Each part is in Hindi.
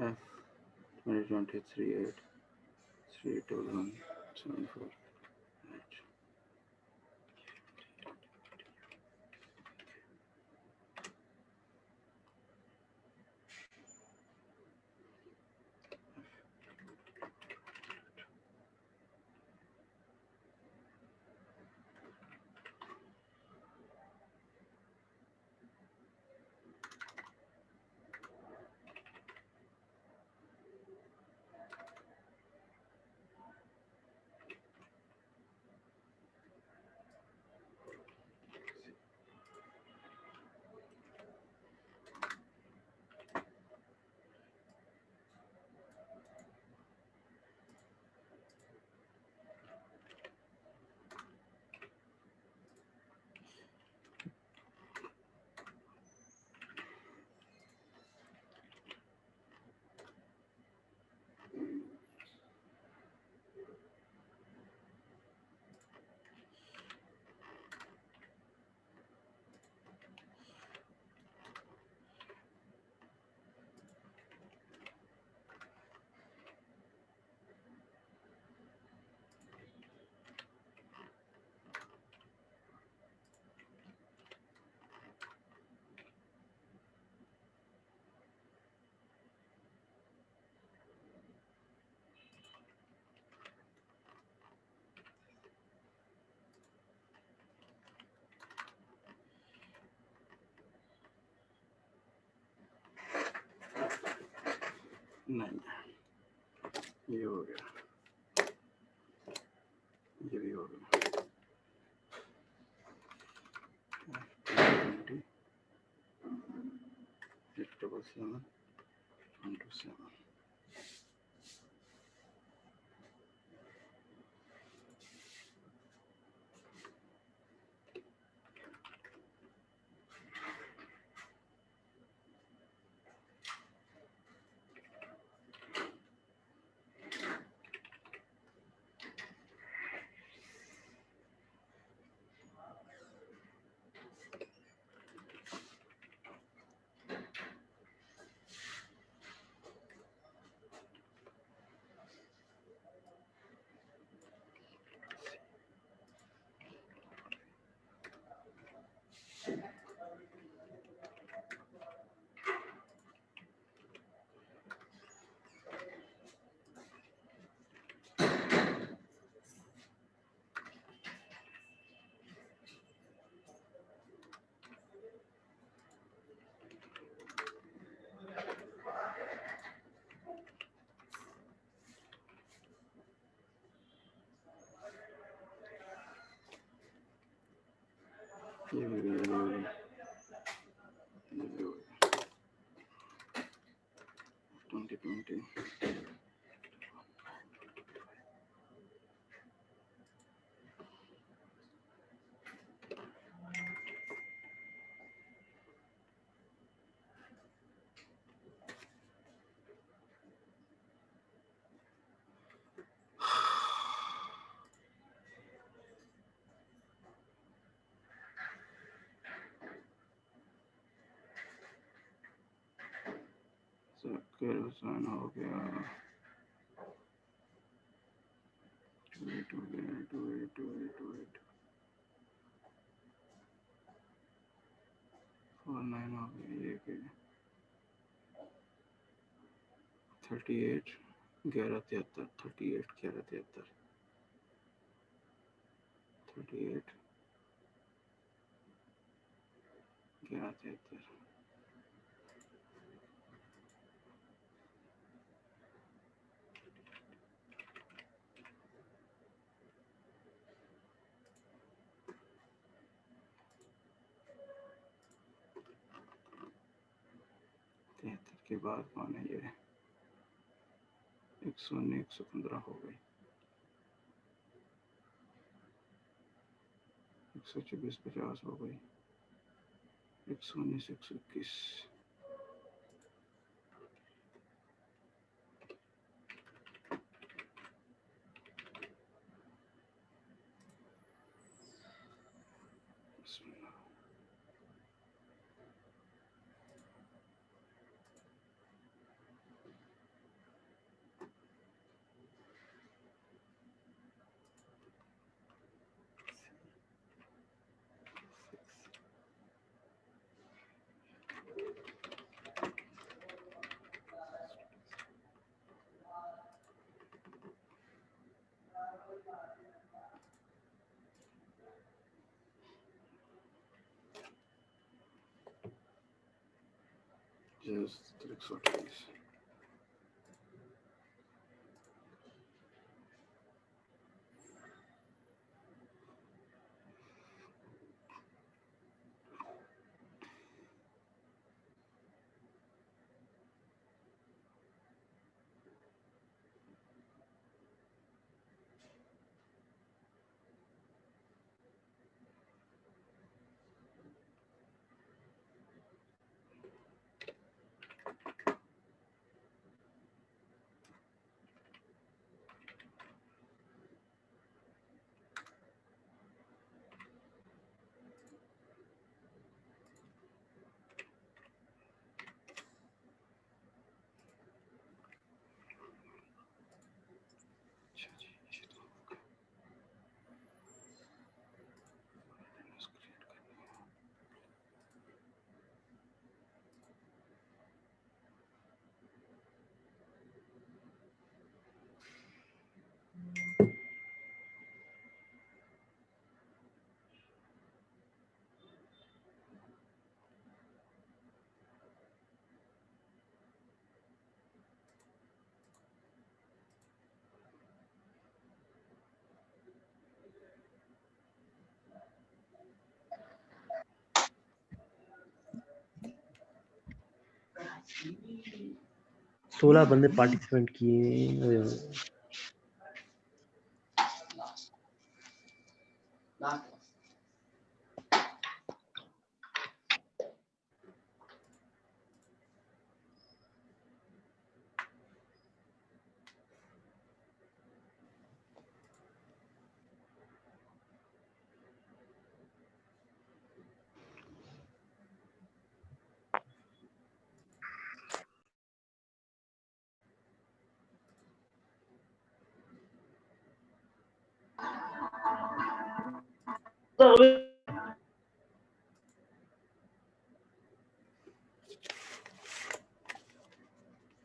F 2023 8 31174. Right. 9 ये हो गया, ये भी हो गया। 20 877 127. ये भी 2020. जाकिर हुसैन हो गया, 28 हो गया, 28 49 हो गया, ये के 38 1173 38 1173 38 1173. के बाद कौन है ये 119 115 हो गई, 124 50 हो गई, 119 121. Just 320. सोलह बंदे पार्टिसिपेंट किए।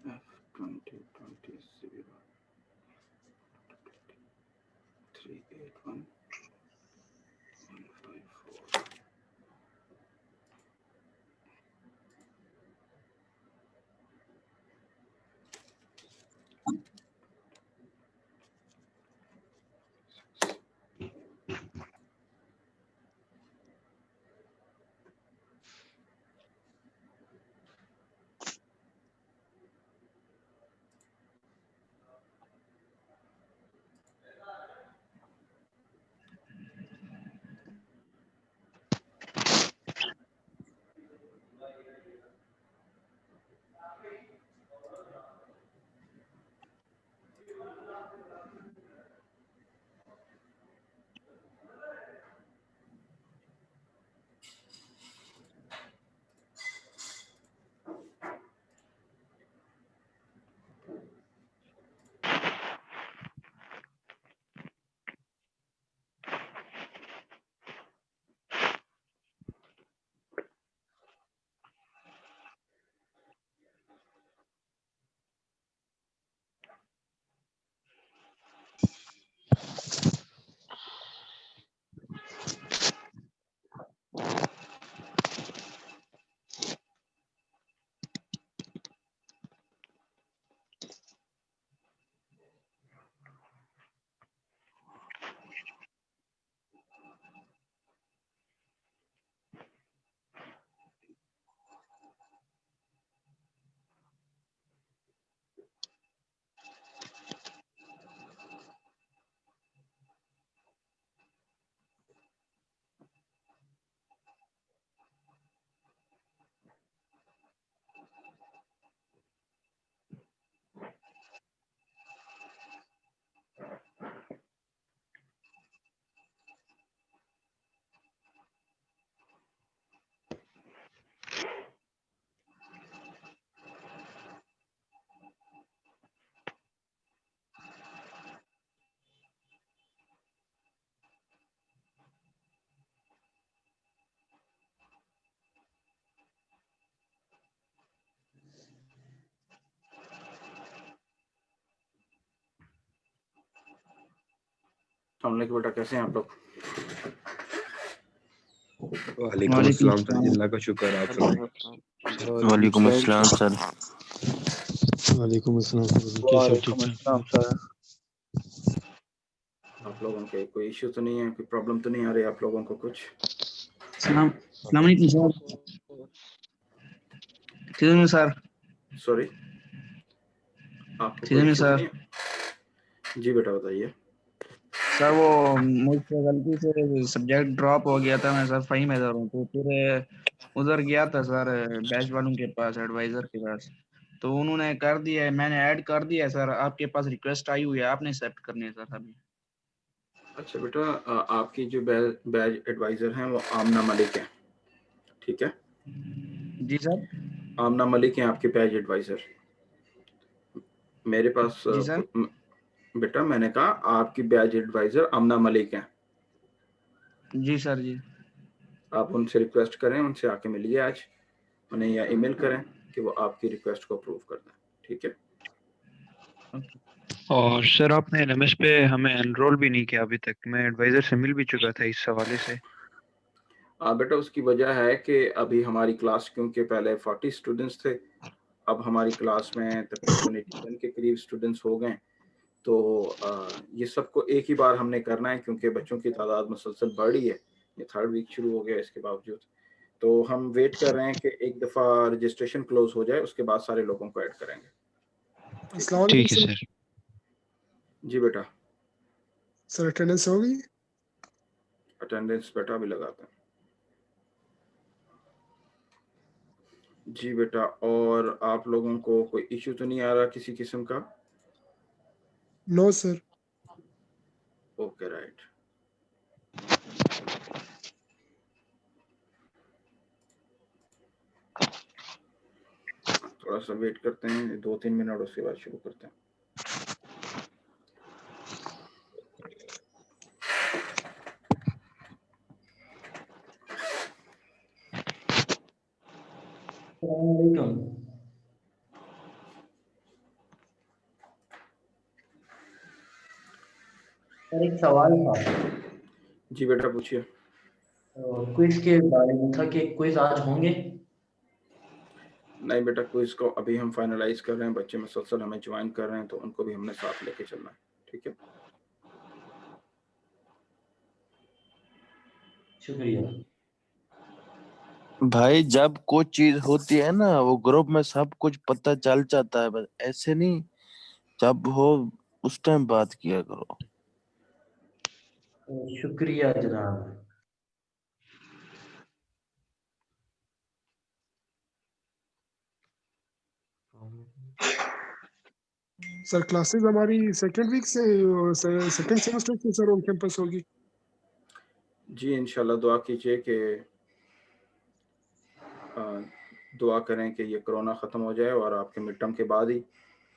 F2020 381 154. अस्सलाम बेटा, कैसे हैं आप लोग? वालेकुम अस्सलाम सर, अल्लाह का शुक्र, आप सुनाएं। वालेकुम अस्सलाम सर। वालेकुम अस्सलाम सर, कैसे हो? ठीक ठाक सर। आप लोगों के कोई इश्यू तो नहीं है, कोई प्रॉब्लम तो नहीं आ रही आप लोगों को कुछ? अस्सलाम वालेकुम सर। ठीक है सर। सॉरी, आपको ठीक कोई है इश्यू तो सर। नहीं है? जी बेटा बताइए। सर वो मुझसे गलती से सब्जेक्ट ड्रॉप हो गया था, मैं सर फहीम इधर हूँ, तो फिर उधर गया था सर बैच वालों के पास, एडवाइजर के पास, तो उन्होंने कर दिया है, मैंने ऐड कर दिया है सर। आपके पास रिक्वेस्ट आई हुई है, आपने एक्सेप्ट करनी है सर अभी। अच्छा बेटा, आपकी जो बैच एडवाइज़र हैं वो आमना मलिक हैं, ठीक है? जी सर। आमना मलिक हैं आपके बैच एडवाइज़र। मेरे पास जी सर। बेटा मैंने कहा आपकी बैच एडवाइज़र आमना मलिक हैं। जी सर। जी आप उनसे रिक्वेस्ट करें, उनसे आके मिलिए आज, उन्हें या ईमेल करें कि वो आपकी रिक्वेस्ट को अप्रूव कर दें, ठीक है? और सर आपने एलएमएस पे हमें एनरोल भी नहीं किया अभी तक। मैं एडवाइजर से मिल भी चुका था इस हवाले से। बेटा उसकी वजह है कि अभी हमारी क्लास, क्योंकि पहले 40 स्टूडेंट्स थे, अब हमारी क्लास में तकरीबन 81 के करीब स्टूडेंट्स हो गए, तो ये सबको एक ही बार हमने करना है, क्योंकि बच्चों की तादाद मुसलसल बढ़ रही है। ये 3rd वीक शुरू हो गया इसके बावजूद, तो हम वेट कर रहे हैं कि एक दफ़ा रजिस्ट्रेशन क्लोज हो जाए, उसके बाद सारे लोगों को ऐड करेंगे। ठीक है सर। जी बेटा। सर अटेंडेंस हो गई? अटेंडेंस बेटा भी लगाते हैं। जी बेटा, और आप लोगों को कोई इश्यू तो नहीं आ रहा किसी किस्म का? No sir. Okay right. थोड़ा सा वेट करते हैं 2-3 मिनट, उसके बाद शुरू करते हैं। सर एक सवाल था। जी बेटा पूछिए। क्विज के बारे में था कि क्विज आज होंगे? नहीं बेटा, क्विज को अभी हम फाइनलाइज कर रहे हैं, बच्चे मुसलसल हमें ज्वाइन कर रहे हैं, तो उनको भी हमने साथ लेके चलना है, ठीक है? शुक्रिया भाई जब कोई चीज होती है ना, वो ग्रुप में सब कुछ पता चल जाता है, बस ऐसे नहीं, जब हो उस टाइम बात किया करो। शुक्रिया जनाब। सर क्लासेस हमारी सेकंड वीक से, सेकंड सेमेस्टर से सर ऑन कैंपस होगी। जी इंशाल्लाह दुआ कीजिए कि दुआ करें कि ये कोरोना ख़त्म हो जाए और आपके मिड टर्म के बाद ही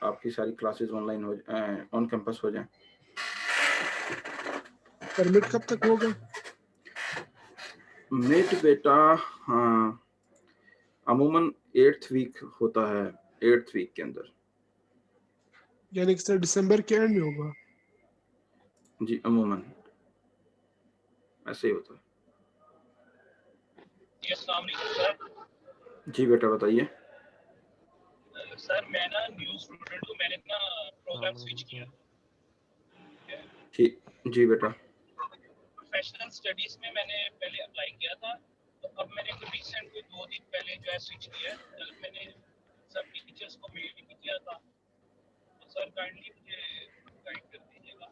आपकी सारी क्लासेस ऑनलाइन हो, ऑन कैंपस हो जाएं। परमिट कब तक होगा? मिड बेटा, हाँ अमूमन 8th वीक होता है, 8th वीक के अंदर। यानी कि सर दिसंबर के एंड में होगा? जी अमूमन ऐसे ही होता है। सर जी बेटा बताइए। सर मैं ना न्यू स्टूडेंट हूँ, मैंने ना प्रोग्राम स्विच किया। ठीक जी बेटा। प्रोफेशनल स्टडीज में मैंने पहले अप्लाई किया था, तो अब मैंने रिसेंट कोई 2 दिन पहले जो है स्विच किया। कल मैंने सब टीचर्स को मेल भी किया था, तो सर काइंडली मुझे गाइड कर दीजिएगा।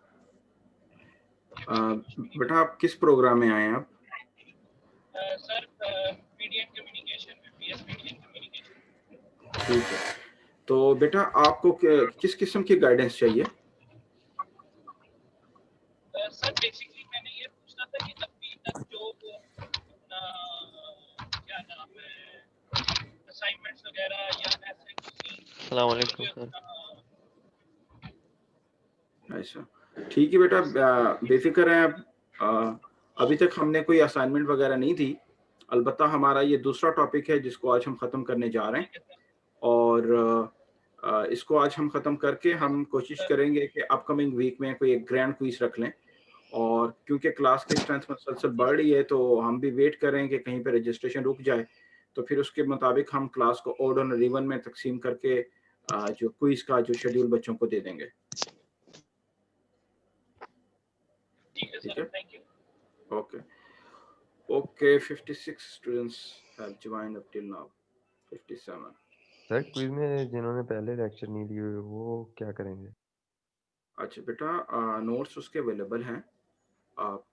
बेटा आप किस प्रोग्राम में आए हैं आप? सर मीडिया कम्युनिकेशन में, बीएस मीडिया कम्युनिकेशन। ठीक है, तो बेटा आपको किस किस्म की गाइडेंस चाहिए? सर बेसिकली मैंने ये पूछना था कि अभी तक जो क्या नाम है असाइनमेंट्स वगैरह या ऐसे अस्सलाम वालेकुम सर। ऐसा ठीक है बेटा, बेफिक्र हैं आप। अभी तक हमने कोई असाइनमेंट वगैरह नहीं दी, अलबत्ता हमारा ये दूसरा टॉपिक है जिसको आज हम ख़त्म करने जा रहे हैं, और इसको आज हम ख़त्म करके हम कोशिश करेंगे कि अपकमिंग वीक में कोई एक ग्रैंड क्विज रख लें, और क्योंकि क्लास की स्ट्रेंथ मुसलसल बढ़ रही है तो हम भी वेट करें कि कहीं पे रजिस्ट्रेशन रुक जाए, तो फिर उसके मुताबिक हम क्लास को ऑड और इवन में तकसीम करके जो क्विज का जो शेड्यूल बच्चों को दे देंगे। ठीक है ठीक सर, है, thank you. Okay okay. 56 students have joined up till now, 57। Sir quiz में जिन्होंने पहले लेक्चर नहीं दिए हुए वो क्या करेंगे? अच्छा बेटा, नोट्स उसके अवेलेबल हैं। आप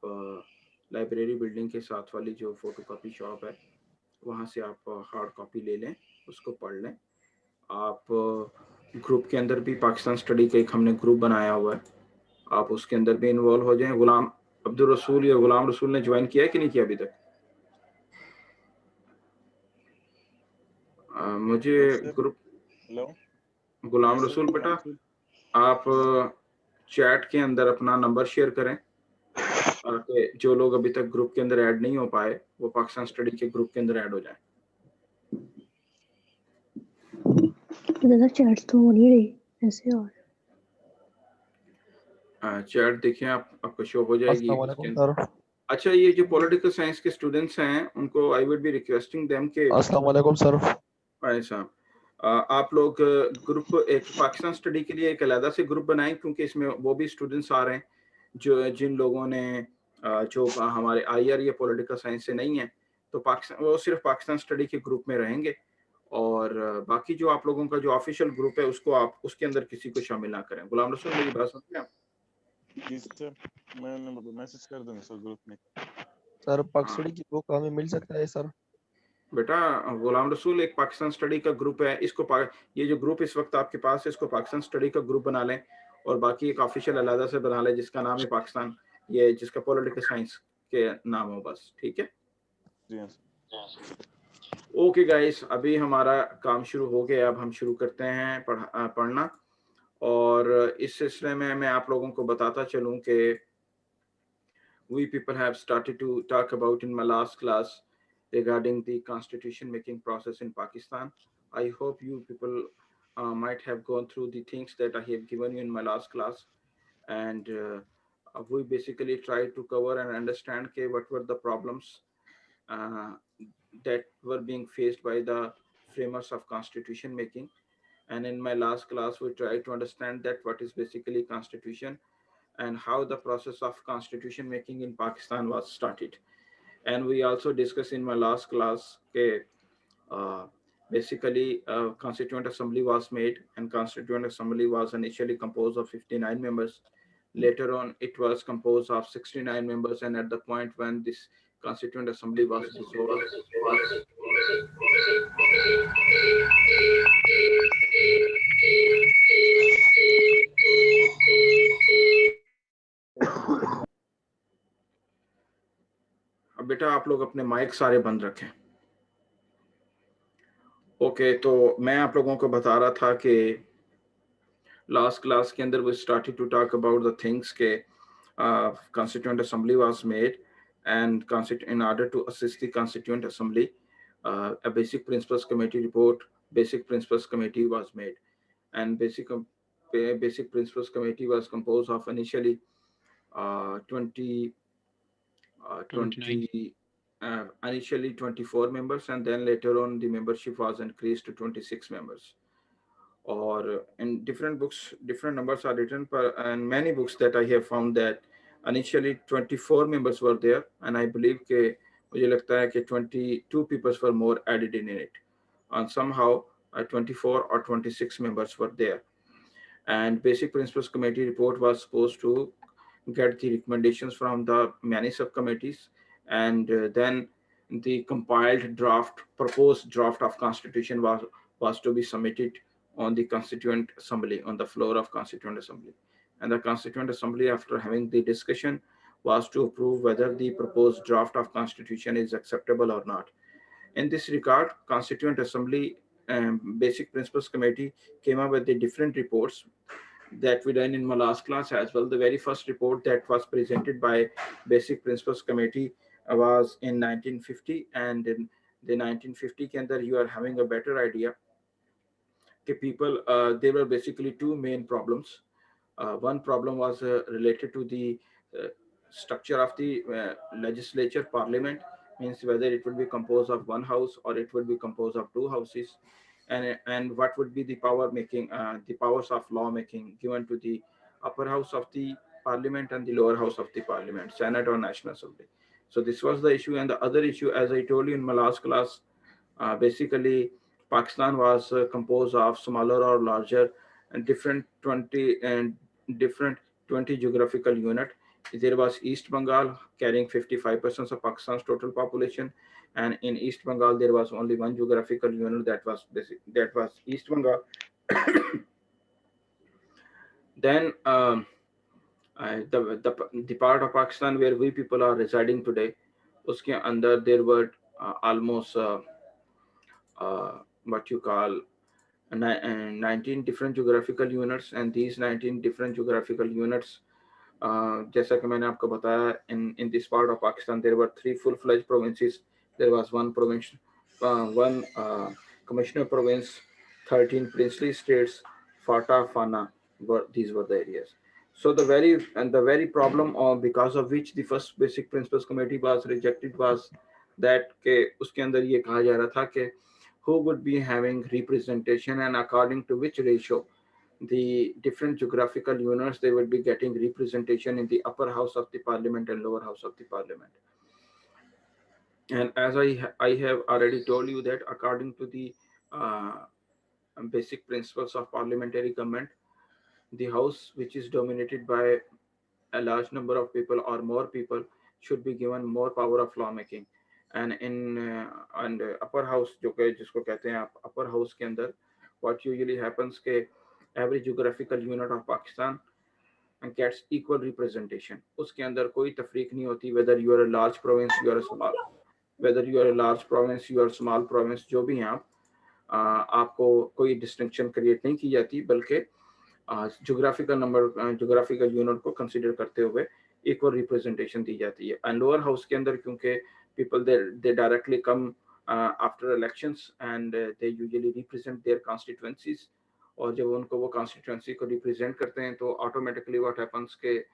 लाइब्रेरी बिल्डिंग के साथ वाली जो फोटो कॉपी शॉप है वहाँ से आप हार्ड कॉपी ले लें, उसको पढ़ लें। आप ग्रुप के अंदर भी पाकिस्तान स्टडी का एक हमने ग्रुप बनाया हुआ है, आप उसके अंदर भी इन्वॉल्व हो जाएं। गुलाम अब्दुल रसूल या गुलाम रसूल ने ज्वाइन किया है कि नहीं किया अभी तक? मुझे ग्रुप गुलाम रसूल बेटा, आप चैट के अंदर अपना नंबर शेयर करें ताकि जो लोग अभी तक ग्रुप के अंदर ऐड नहीं हो पाए वो पाकिस्तान स्टडी के ग्रुप के अंदर ऐड हो जाएं। चैट्स तो हो नहीं रही ऐसे। और चैट देखिए आपको शो हो जाएगी अस्सलाम इसके वालेकुम अंदर। सर। अच्छा, ये जो पॉलिटिकल साइंस के स्टूडेंट्स हैं उनको I would be requesting them के अस्सलाम वालेकुम सर। भाई साहब, आप लोग ग्रुप एक पाकिस्तान स्टडी के लिए एक अलग से ग्रुप बनाएं, क्योंकि इसमें वो भी स्टूडेंट्स आ रहे हैं जो जिन लोगों ने जो हमारे आईआर या पॉलिटिकल साइंस से नहीं है, तो पाकिस्तान वो सिर्फ पाकिस्तान स्टडी के ग्रुप में रहेंगे और बाकी जो आप लोगों का जो ऑफिशियल ग्रुप है उसको आप उसके अंदर किसी को शामिल ना करें। गुलाम रसूल, मेरी बात सुन रहे हैं आप? जी सर, मैं मैसेज कर दूंगा सर ग्रुप में। सर पाकस्टडी की बुक हमें मिल सकता है सर? बेटा गुलाम रसूल एक पाकिस्तान स्टडी का ग्रुप है, इसको ये जो ग्रुप इस वक्त आपके पास है इसको पाकिस्तान स्टडी का ग्रुप बना लें और बाकी एक ऑफिशियल अलहदा से बना लें जिसका नाम है पाकिस्तान, ये जिसका पॉलिटिकल साइंस के नाम हो बस। ठीक है जी हाँ ओके गाइस, अभी हमारा काम शुरू हो गया, अब हम शुरू करते हैं पढ़ना। और इस सिलसिले में मैं आप लोगों को बताता चलूं कि we people have started to talk about in my last class regarding the constitution making process in Pakistan. I hope you people might have gone through the things that I have given you in my last class, and we basically tried to cover and understand what were the problems uh, that were being faced by the framers of constitution making. And in my last class we tried to understand that what is basically constitution and how the process of constitution making in Pakistan was started. And we also discussed in my last class that basically Constituent Assembly was made, and Constituent Assembly was initially composed of 59 members. Later on, it was composed of 69 members, and at the point when this Constituent Assembly was dissolved, अब बेटा आप लोग अपने माइक सारे बंद रखें। ओके, तो मैं आप लोगों को बता रहा था कि लास्ट क्लास के अंदर we started to talk about the things के Constituent Assembly was made, and in order to assist the Constituent Assembly, a Basic Principles Committee report, Basic Principles Committee was made, and Basic Principles Committee was composed of initially 24 members, and then later on the membership was increased to 26 members. Or in different books, different numbers are written, and many books that I have found that initially 24 members were there, and I believe कि मुझे लगता है कि 22 people were more added in it, and somehow 24 or 26 members were there. And Basic Principles Committee report was supposed to get the recommendations from the many subcommittees, and then the compiled draft, proposed draft of constitution was to be submitted on the Constituent Assembly, on the floor of Constituent Assembly. And the Constituent Assembly, after having the discussion, was to approve whether the proposed draft of constitution is acceptable or not. In this regard, Constituent Assembly Basic Principles Committee came up with the different reports that we done in my last class as well. The very first report that was presented by Basic Principles Committee was in 1950, and in the 1950 ke andar you are having a better idea that people, there were basically two main problems. One problem was related to the structure of the legislature, parliament, means whether it would be composed of one house or it would be composed of two houses, and what would be the power making, the powers of law making given to the upper house of the parliament and the lower house of the parliament, Senate or National Assembly. So this was the issue. And the other issue, as I told you in my last class, basically Pakistan was composed of smaller or larger and different 20 geographical unit. There was East Bengal carrying 55% of Pakistan's total population, and in East Bengal there was only one geographical unit, that was East Bengal. Then the part of Pakistan where we people are residing today, uske andar there were almost what you call 19 different geographical units, and these 19 different geographical units, जैसा कि मैंने आपको बताया, in this part of Pakistan there were 3 full-fledged provinces. There was one province, one commissioner province, 13 princely states, Fatah, Fana, these were the areas. So the very problem because of which the first basic principles committee was rejected was that के उसके अंदर ये कहा जा रहा था कि who would be having representation and according to which ratio the different geographical units, they will be getting representation in the upper house of the parliament and lower house of the parliament. And as I have already told you that according to the basic principles of parliamentary government, the house which is dominated by a large number of people or more people should be given more power of lawmaking. And in and upper house, जो कि जिसको कहते हैं आप upper house के अंदर, what usually happens के every geographical unit of Pakistan gets equal representation. उसके अंदर कोई तफरीक नहीं होती, whether you are a large province, you are a small, whether you are a large province, you are a small province, जो भी हैं आप, आपको कोई डिस्टिंक्शन क्रिएट नहीं की जाती, बल्कि geographical unit को कंसिडर करते हुए equal representation दी जाती है. And lower house के अंदर क्योंकि people they directly come after elections and they usually represent their constituencies, और जब उनको वो constituency को represent करते हैं तो automatically what happens के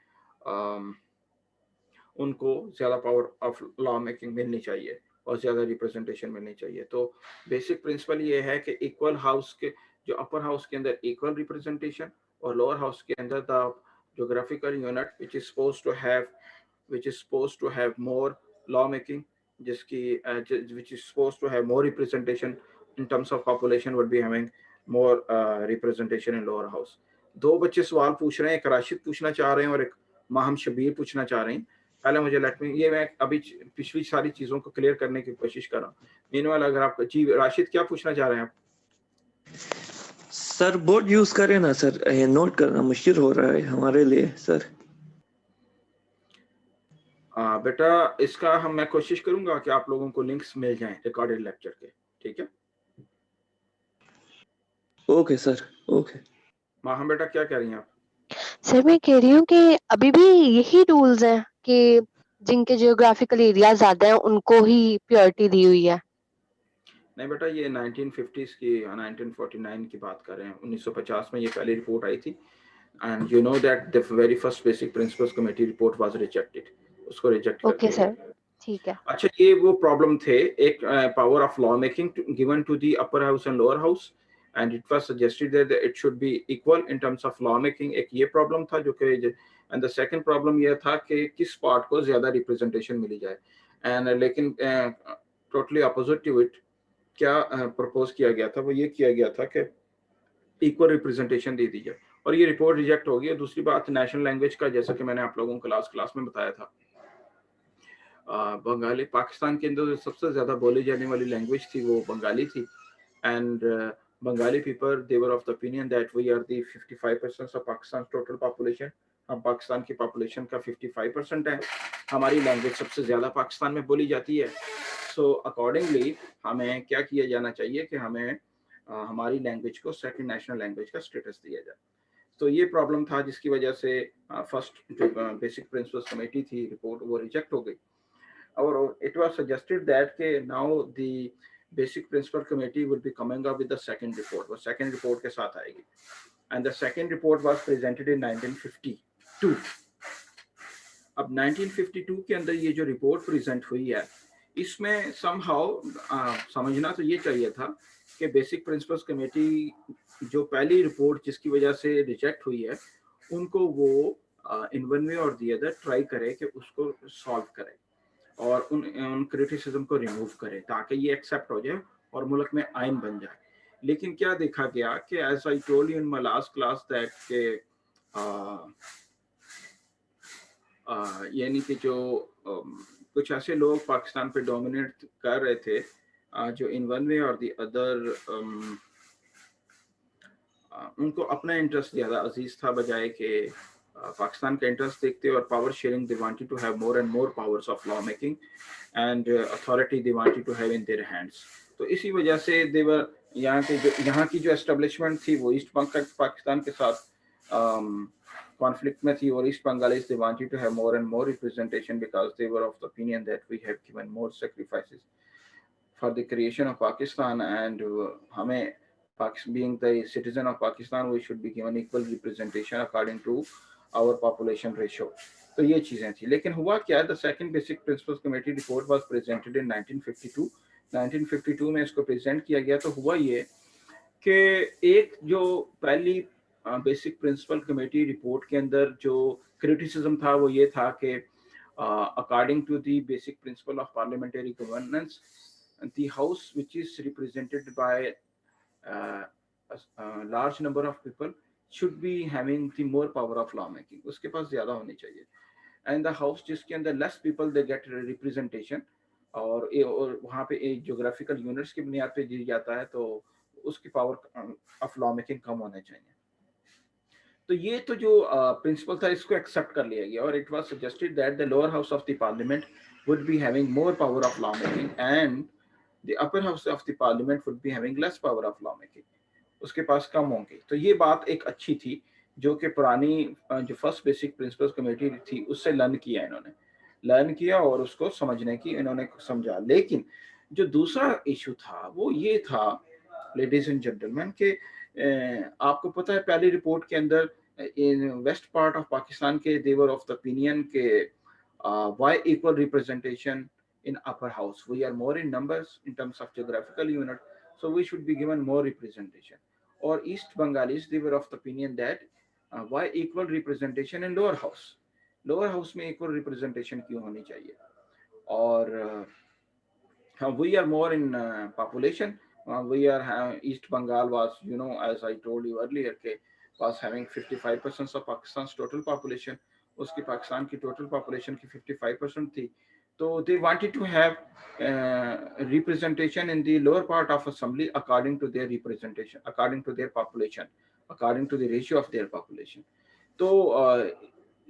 उनको ज़्यादा power of law making मिलनी चाहिए और ज़्यादा representation मिलनी चाहिए. तो basic principle ये है कि equal house के जो upper house के अंदर equal representation और lower house के अंदर the geographical unit which is supposed to have more law making, which is supposed to have more representation in terms of population, would be having more representation in lower house. दो बच्चे सवाल पूछ रहे हैं, एक राशिद पूछना चाह रहे हैं और एक माहम शबीर पूछना चाह रहे हैं. पहले मुझे ये मैं अभी पिछली सारी चीजों को क्लियर करने की कोशिश कर रहा हूँ. मीनवाइल अगर आप जी राशिद क्या पूछना चाह रहे हैं आप? सर बोर्ड यूज करें ना सर, नोट करना मुश्किल हो रहा है हमारे लिए सर. बेटा इसका मैं कोशिश करूंगा कि आप लोगों को लिंक्स मिल जाएं रिकॉर्डेड लेक्चर के, ठीक है? Okay sir, okay. माहम बेटा क्या कह रही हैं आप? सर मैं कह रही हूँ कि अभी भी यही रूल्स हैं कि जिनके जियोग्राफिकल एरिया ज्यादा है उनको ही प्योरिटी दी हुई है. नहीं बेटा, ये 1950s की 1949 की बात कर रहे हैं. 1950 में ये पहली रिपोर्ट आई थी, and you know that the very first basic principles committee report was rejected. उसको रिजेक्ट कर दिया. ओके सर, ठीक है. अच्छा, ये वो प्रॉब्लम थे, एक power of law making given to the upper house and lower house, and it was suggested that it should be equal in terms of law making. एक ये प्रॉब्लम था जो कि, एंड द सेकंड प्रॉब्लम ये था कि किस पार्ट को ज्यादा रिप्रेजेंटेशन मिली जाए. एंड लेकिन टोटली अपोजिट टू इट क्या प्रपोज किया गया था, वो ये किया गया था कि इक्वल रिप्रेजेंटेशन दे दी जाए, और ये रिपोर्ट रिजेक्ट हो गई. दूसरी बात नेशनल लैंग्वेज का, जैसा कि मैंने आप लोगों को क्लास में बताया था, बंगाली पाकिस्तान के अंदर सबसे ज्यादा बोली जाने वाली लैंग्वेज थी वो बंगाली थी. And Bengali people they were of the opinion that we are the 55% of Pakistan total population. हम पाकिस्तान की पॉपुलेशन का 55% है, हमारी लैंग्वेज सबसे ज्यादा पाकिस्तान में बोली जाती है. सो अकॉर्डिंगली हमें क्या किया जाना चाहिए कि हमें हमारी लैंग्वेज को सेकंड नेशनल लैंग्वेज का स्टेटस दिया जाए. तो ये प्रॉब्लम था जिसकी वजह से फर्स्ट जो बेसिक प्रिंसिपल्स कमेटी थी रिपोर्ट, वो रिजेक्ट हो गई. और it was suggested that now the basic principle committee would be coming up with the second report. वो second report के साथ आएगी, and the second report was presented in 1952. अब 1952 के अंदर ये जो रिपोर्ट प्रेजेंट हुई है, इसमें समहाउ समझना तो ये चाहिए था कि बेसिक प्रिंसिपल्स कमेटी जो पहली रिपोर्ट जिसकी वजह से रिजेक्ट हुई है, उनको वो इन वन वे और दी अदर ट्राई करे कि उसको सॉल्व करे और उन क्रिटिसिज्म को रिमूव करे ताकि ये एक्सेप्ट हो जाए और मुल्क में आइन बन जाए। लेकिन क्या देखा गया कि as I told you in my last class that के यानी कि जो कुछ ऐसे लोग पाकिस्तान पे डोमिनेट कर रहे थे जो इन वन वे और दी अदर उनको अपना इंटरेस्ट ज़्यादा अजीज था बजाय कि पाकिस्तान का इंटरेस्ट देखते और power sharing they wanted to have more and more powers of law making and authority they wanted to have in their hands. तो इसी वजह से देवर यहाँ की जो एस्टेब्लिशमेंट थी वो ईस्ट पाकिस्तान के साथ कॉन्फ्लिक्ट में थी और east Bengalis they wanted to have more and more representation because they were of the opinion that we have given more sacrifices for the creation of Pakistan and हमें being the citizen of Pakistan we should be given equal representation according to our population ratio। तो ये चीजें थी। लेकिन हुआ क्या, the second basic principles committee report was presented इन 1952 में इसको प्रेजेंट किया गया। तो हुआ ये कि एक जो पहली बेसिक प्रिंसिपल कमेटी रिपोर्ट के अंदर जो क्रिटिसिज्म था वो ये था कि according to the basic principle of parliamentary governance the house which is represented by a large number of people should be having the more power of law making, उसके पास ज्यादा होनी चाहिए। and the house जिसके अंदर less people they get representation और वहाँ पे एक geographical units की बुनियाद पे दी जाता है तो उसकी power of law making कम होने चाहिए। तो ये तो जो प्रिंसिपल था इसको एक्सेप्ट कर लिया गया और it was suggested that the lower house of the parliament would be having more power of law making and the upper house of the parliament would be having less power of law making, उसके पास कम होंगे। तो ये बात एक अच्छी थी जो कि पुरानी जो फर्स्ट बेसिक प्रिंसिपल्स कमेटी थी उससे लर्न किया और उसको समझने की इन्होंने समझा। लेकिन जो दूसरा इशू था वो ये था लेडीज एंड जेंटलमैन के आपको पता है पहली रिपोर्ट के अंदर इन वेस्ट पार्ट ऑफ पाकिस्तान के देवर ऑफ द ओपिनियन के why equal representation in upper house, we are more in numbers in terms of geographical unit, so we should be given more representation। or East Bengalis they were of the opinion that why equal representation in lower house में equal representation क्यों होनी चाहिए। और we are more in population, we are East Bengal was, you know, as I told you earlier के was having 55% of Pakistan's total population, उसकी पाकिस्तान की total population की 55% थी। So they wanted to have representation in the lower part of assembly according to their representation, according to their population, according to the ratio of their population। तो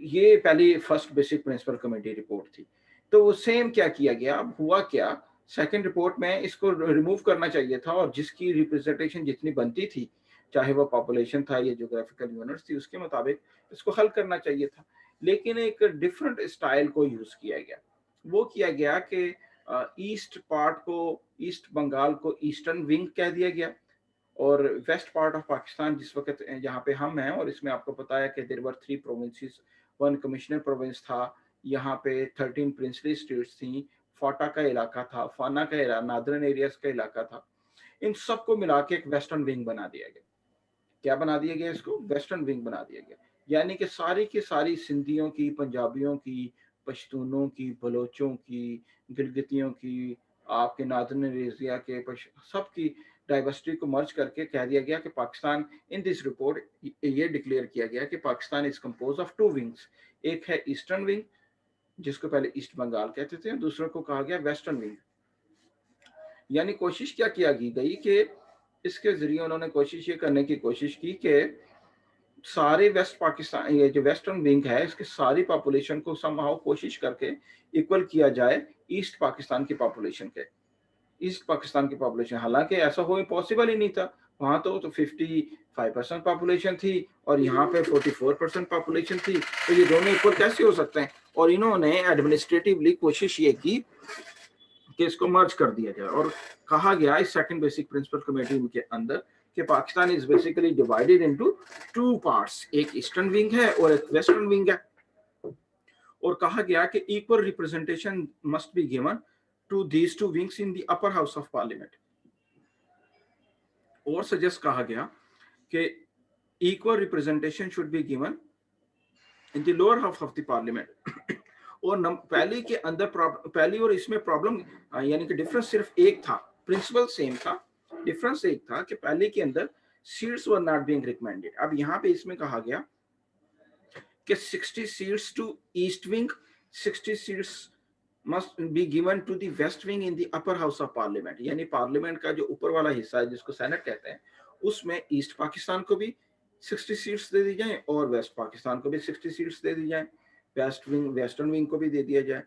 ये पहली first basic principle committee report थी। तो सेम क्या किया गया, अब हुआ क्या, सेकंड रिपोर्ट में इसको रिमूव करना चाहिए था और जिसकी रिप्रेजेंटेशन जितनी बनती थी चाहे वो पॉपुलेशन था या ज्योग्राफिकल यूनिट्स थी उसके मुताबिक इसको हल करना चाहिए था। लेकिन एक डिफरेंट स्टाइल को यूज किया गया। वो किया गया कि ईस्ट पार्ट को, ईस्ट बंगाल को ईस्टर्न विंग कह दिया गया और वेस्ट पार्ट ऑफ पाकिस्तान जिस वक्त जहाँ पे हम हैं और इसमें आपको पता है कि there were 3 provinces, 1 commissioner province था, यहाँ पे 13 प्रिंसली स्टेट्स थी, फाटा का इलाका था, फाना का इलाका, नादरन एरियाज का इलाका था। इन सबको मिला के एक वेस्टर्न विंग बना दिया गया। क्या बना दिया गया इसको? वेस्टर्न विंग बना दिया गया। यानी कि सारी की सारी सिंधियों की, पंजाबियों की, पश्तूनों की, बलोचों की, गिलगितियों की, आपके नादरन एरिया के सब की डाइवर्सिटी को मर्ज करके कह दिया गया कि पाकिस्तान इन दिस रिपोर्ट ये डिक्लेयर किया गया कि Pakistan is compose of 2 wings. एक है ईस्टर्न विंग जिसको पहले ईस्ट बंगाल कहते थे, दूसरे को कहा गया वेस्टर्न विंग। यानी कोशिश क्या किया गई कि इसके जरिए उन्होंने कोशिश ये करने की कोशिश की कि सारे वेस्ट पाकिस्तान, ये जो वेस्टर्न विंग है इसकी सारी पॉपुलेशन को समहाउ कोशिश करके इक्वल किया जाए ईस्ट पाकिस्तान की पॉपुलेशन के, ईस्ट पाकिस्तान की पॉपुलेशन। हालांकि ऐसा हो पॉसिबल ही नहीं था, वहां तो 55% पॉपुलेशन थी और यहाँ पे 44% पॉपुलेशन थी, तो ये दोनों इक्वल कैसे हो सकते हैं। और इन्होंने एडमिनिस्ट्रेटिवली कोशिश ये की कि इसको मर्ज कर दिया जाए और कहा गया इस सेकंड बेसिक प्रिंसिपल कमेटी के अंदर कि Pakistan is basically divided into 2 parts, एक ईस्टर्न विंग है और एक वेस्टर्न विंग है। और कहा गया कि equal representation must be given to these two wings in the upper house of parliament. और सजेस्ट कहा गया कि equal representation should be given in the lower half of the parliament. और पहली के अंदर पहली और इसमें प्रॉब्लम यानी कि डिफरेंस सिर्फ एक था, प्रिंसिपल सेम था, डिफरेंस एक था कि पहले के अंदर seats were not being recommended. अब यहाँ पे इसमें कहा गया कि 60 seats to east wing, 60 seats must be given to the west wing in the upper house of parliament, यानी पार्लियामेंट का जो ऊपर वाला हिस्सा है जिसको सेनेट कहते हैं, उसमें ईस्ट पाकिस्तान को भी 60 सीट्स दे दी जाए और वेस्ट पाकिस्तान को भी 60 सीट्स दे दी जाए, वेस्ट विंग वेस्टर्न विंग को भी दे दिया जाए।